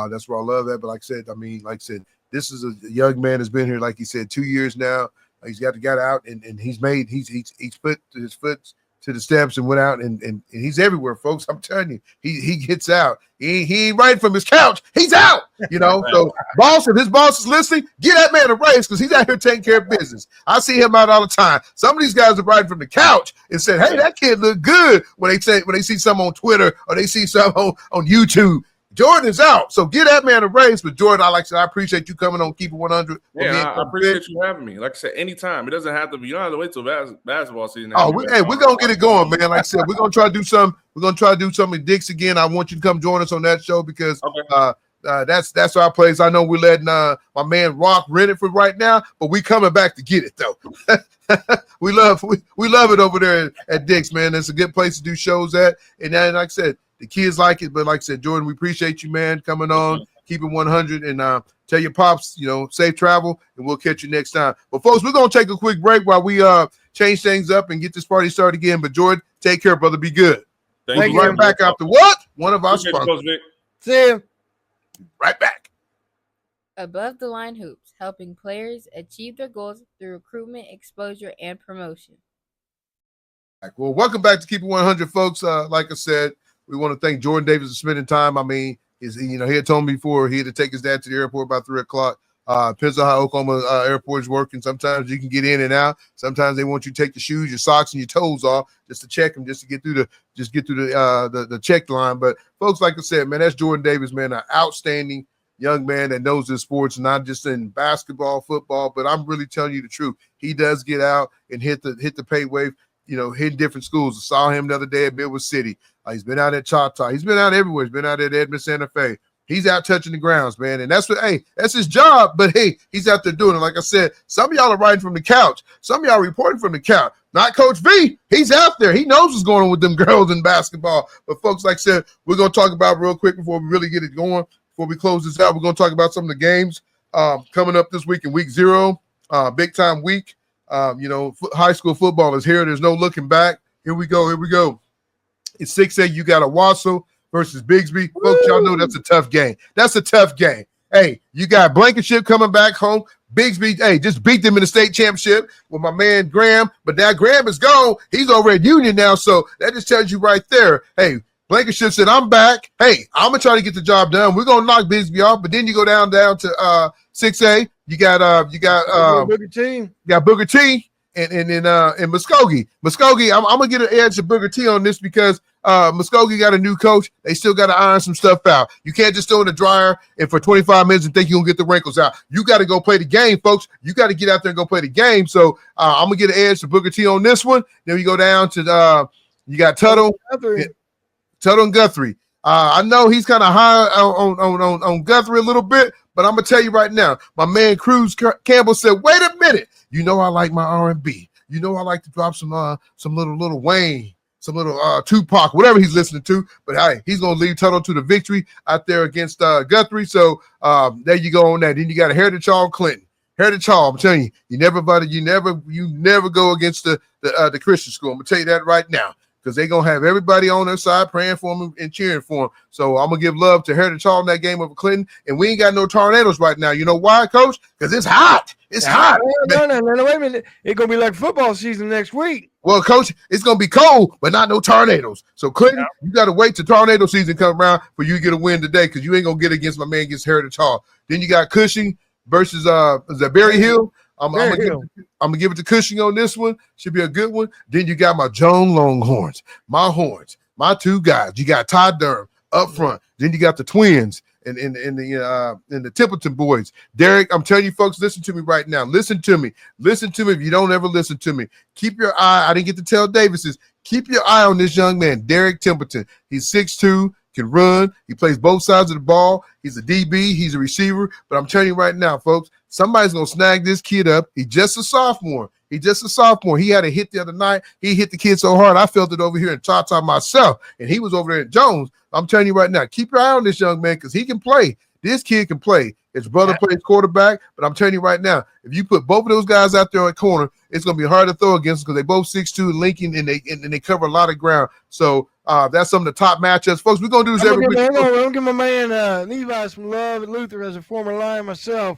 Speaker 1: That's where I love that. But like I said, this is a young man that's been here, like he said, 2 years now. He's got out and he's put his foot to the steps and went out and he's everywhere, folks. I'm telling you, he gets out. He ain't right from his couch. He's out. So if his boss is listening, get that man a raise because he's out here taking care of business. I see him out all the time. Some of these guys are riding from the couch and said, "Hey, that kid look good." When they see some on Twitter or they see some on YouTube. Jordan is out, so get that man a raise. But Jordan, I appreciate you coming on Keep It 100.
Speaker 3: Yeah, I appreciate you having me. Like I said, anytime. It doesn't have to be. You don't have to wait till basketball season.
Speaker 1: We're gonna get it going, man. Like I said, we're gonna try to do something. We're gonna try to do something with Dix again. I want you to come join us on that show because that's our place. I know we're letting my man Rock rent it for right now, but we coming back to get it though. we love it over there at Dix, man. It's a good place to do shows at, and then, like I said, the kids like it, but like I said, Jordan, we appreciate you, man, coming on. Keep it 100 and tell your pops, safe travel, and we'll catch you next time. But folks, we're gonna take a quick break while we change things up and get this party started again. But Jordan, take care, brother. Be good.
Speaker 3: Thank
Speaker 1: you. Right back after what? One of our sponsors.
Speaker 2: See you.
Speaker 1: Right back.
Speaker 4: Above the Line Hoops, helping players achieve their goals through recruitment, exposure, and promotion.
Speaker 1: Well, welcome back to Keep It 100, folks. Like I said, we want to thank Jordan Davis for spending time. I mean, he had told me before he had to take his dad to the airport about 3:00. Depends on how Oklahoma airport is working. Sometimes you can get in and out. Sometimes they want you to take your shoes, your socks, and your toes off just to check them, just to get through the check line. But folks, like I said, man, that's Jordan Davis, man, an outstanding young man that knows his sports, not just in basketball, football, but I'm really telling you the truth. He does get out and hit the pay wave, hit different schools. I saw him the other day at Midwest City. He's been out at Choctaw. He's been out everywhere. He's been out at Edmond, Santa Fe. He's out touching the grounds, man. And that's his job. But hey, he's out there doing it. Like I said, some of y'all are writing from the couch. Some of y'all are reporting from the couch. Not Coach V. He's out there. He knows what's going on with them girls in basketball. But folks, like I said, we're going to talk about real quick before we really get it going. Before we close this out, we're going to talk about some of the games coming up this week in week 0, big time week. High school football is here. There's no looking back. Here we go. It's 6A. You got Owasso versus Bigsby. Folks, y'all know that's a tough game. Hey, you got Blankenship coming back home. Bigsby, hey, just beat them in the state championship with my man Graham. But now Graham is gone. He's over at Union now. So that just tells you right there, hey, Blankenship said, I'm back. Hey, I'm going to try to get the job done. We're going to knock Bigsby off. But then you go down to 6A. You got
Speaker 2: Booker T.
Speaker 1: You got Booker T and Muskogee. Muskogee, I'm going to get an edge to Booker T on this because Muskogee got a new coach. They still got to iron some stuff out. You can't just throw in the dryer and for 25 minutes and think you're going to get the wrinkles out. You got to go play the game, folks. You got to get out there and go play the game. So I'm going to get an edge to Booker T on this one. Then we go down to you got Tuttle and Guthrie. I know he's kind of high on Guthrie a little bit, but I'm going to tell you right now, my man Cruz Campbell said, wait a minute. You know I like my R&B. You know I like to drop some little Wayne, some little Tupac, whatever he's listening to. But hey, he's gonna lead Tuttle to the victory out there against Guthrie. So there you go on that. Then you got a Heritage Hall Clinton. Heritage Hall, I'm telling you, you never go against the Christian school. I'm gonna tell you that right now. Because they're going to have everybody on their side praying for them and cheering for them. So I'm going to give love to Heritage Hall in that game over Clinton. And we ain't got no tornadoes right now. You know why, Coach? Because it's hot. It's hot.
Speaker 2: No, wait a minute. It's going to be like football season next week.
Speaker 1: Well, Coach, it's going to be cold, but not no tornadoes. So, Clinton, you got to wait till tornado season come around for you to get a win today because you ain't going to get against my man against Heritage Hall. Then you got Cushing versus is that Berry Hill? I'm gonna give it to Cushing on this one. Should be a good one. Then you got my Joan Longhorns, my two guys. You got Todd Durham up front. Then you got the twins and the Templeton boys. Derek, I'm telling you folks, listen to me right now. Listen to me. If you don't ever listen to me, keep your eye. I didn't get to tell Davis's. Keep your eye on this young man, Derek Templeton. He's 6'2". Can run. He plays both sides of the ball. He's a DB. He's a receiver. But I'm telling you right now, folks, somebody's going to snag this kid up. He's just a sophomore. He had a hit the other night. He hit the kid so hard, I felt it over here in Choctaw myself. And he was over there at Jones. I'm telling you right now, keep your eye on this young man because he can play. This kid can play. His brother plays quarterback. But I'm telling you right now, if you put both of those guys out there on the corner, it's going to be hard to throw against them because they both 6'2", Lincoln, and they cover a lot of ground. So that's some of the top matchups. Folks, we're going to do this every week. I'm
Speaker 2: going to give my man Levi some love at Luther as a former Lion myself.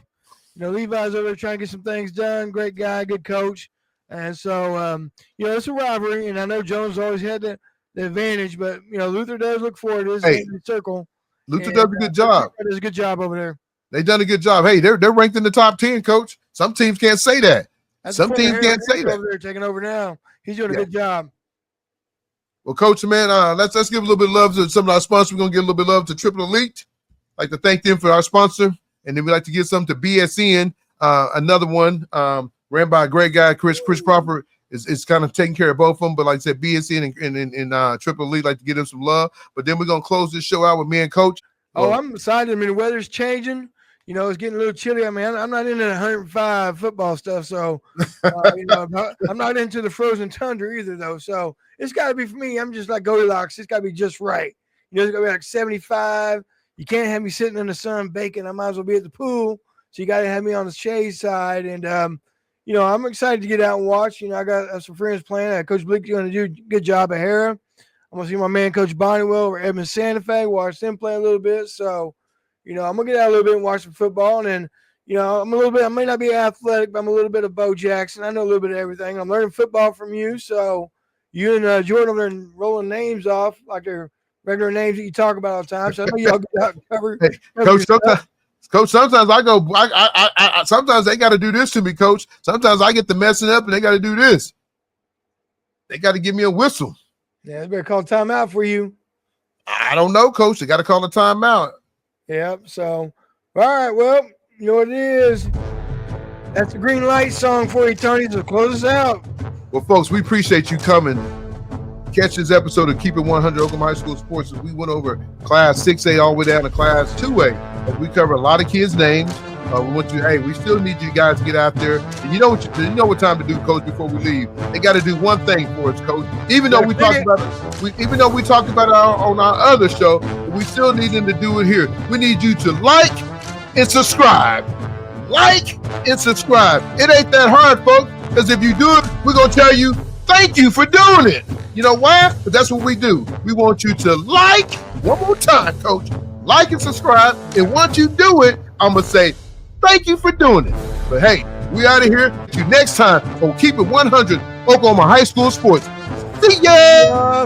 Speaker 2: Levi's over there trying to get some things done. Great guy, good coach. And so, it's a rivalry. And I know Jones always had the advantage, but, Luther does look forward to his circle.
Speaker 1: Luther does a good job.
Speaker 2: Does a good job over there.
Speaker 1: They've done a good job. Hey, they're ranked in the top 10, Coach. Some teams can't say that. Some teams can't say that.
Speaker 2: Over there taking over now. He's doing a good job.
Speaker 1: Well, Coach, man, let's give a little bit of love to some of our sponsors. We're going to give a little bit of love to Triple Elite. I'd like to thank them for our sponsor. And then we'd like to give some to BSN, another one ran by a great guy, Chris Crawford. Is kind of taking care of both of them. But like I said, BSN and Triple Elite, like to give them some love. But then we're going to close this show out with me and Coach.
Speaker 2: I'm excited. I mean, the weather's changing. It's getting a little chilly. I mean, I'm not into the 105 football stuff, so I'm not into the frozen tundra either, though. So it's got to be for me. I'm just like Goldilocks. It's got to be just right. It's got to be like 75. You can't have me sitting in the sun baking. I might as well be at the pool. So you got to have me on the shade side. And I'm excited to get out and watch. I got some friends playing. Coach Bleak going to do a good job at Hera. I'm going to see my man, Coach Bonniwell, over Edmond Santa Fe, watch them play a little bit. So, I'm going to get out a little bit and watch some football. And then, I may not be athletic, but I'm a little bit of Bo Jackson. I know a little bit of everything. I'm learning football from you. So you and Jordan over there rolling names off like they're regular names that you talk about all the time. So I know y'all get out and cover.
Speaker 1: Hey, Coach, sometimes I go, I sometimes they got to do this to me, Coach. Sometimes I get to messing up and they got to do this. They got to give me a whistle.
Speaker 2: Yeah, they better call a timeout for you.
Speaker 1: I don't know, Coach. They got to call a timeout.
Speaker 2: Yeah, so All right, well, you know what it is. That's the green light song for you, Tony. So close us out.
Speaker 1: Well, folks, we appreciate you coming. Catch this episode of Keep It 100 Oklahoma High School Sports as we went over Class 6A all the way down to Class 2A. As we cover a lot of kids' names. We still need you guys to get out there. And you know what time to do, Coach, before we leave. They got to do one thing for us, Coach. Even though we talked about it on our other show, we still need them to do it here. We need you to like and subscribe. Like and subscribe. It ain't that hard, folks, because if you do it, we're going to tell you thank you for doing it. You know why? But that's what we do. We want you to like, one more time, Coach, like and subscribe. And once you do it, I'm going to say thank you for doing it. But hey, we out of here. See you next time on Keep It 100 Oklahoma High School Sports. See ya!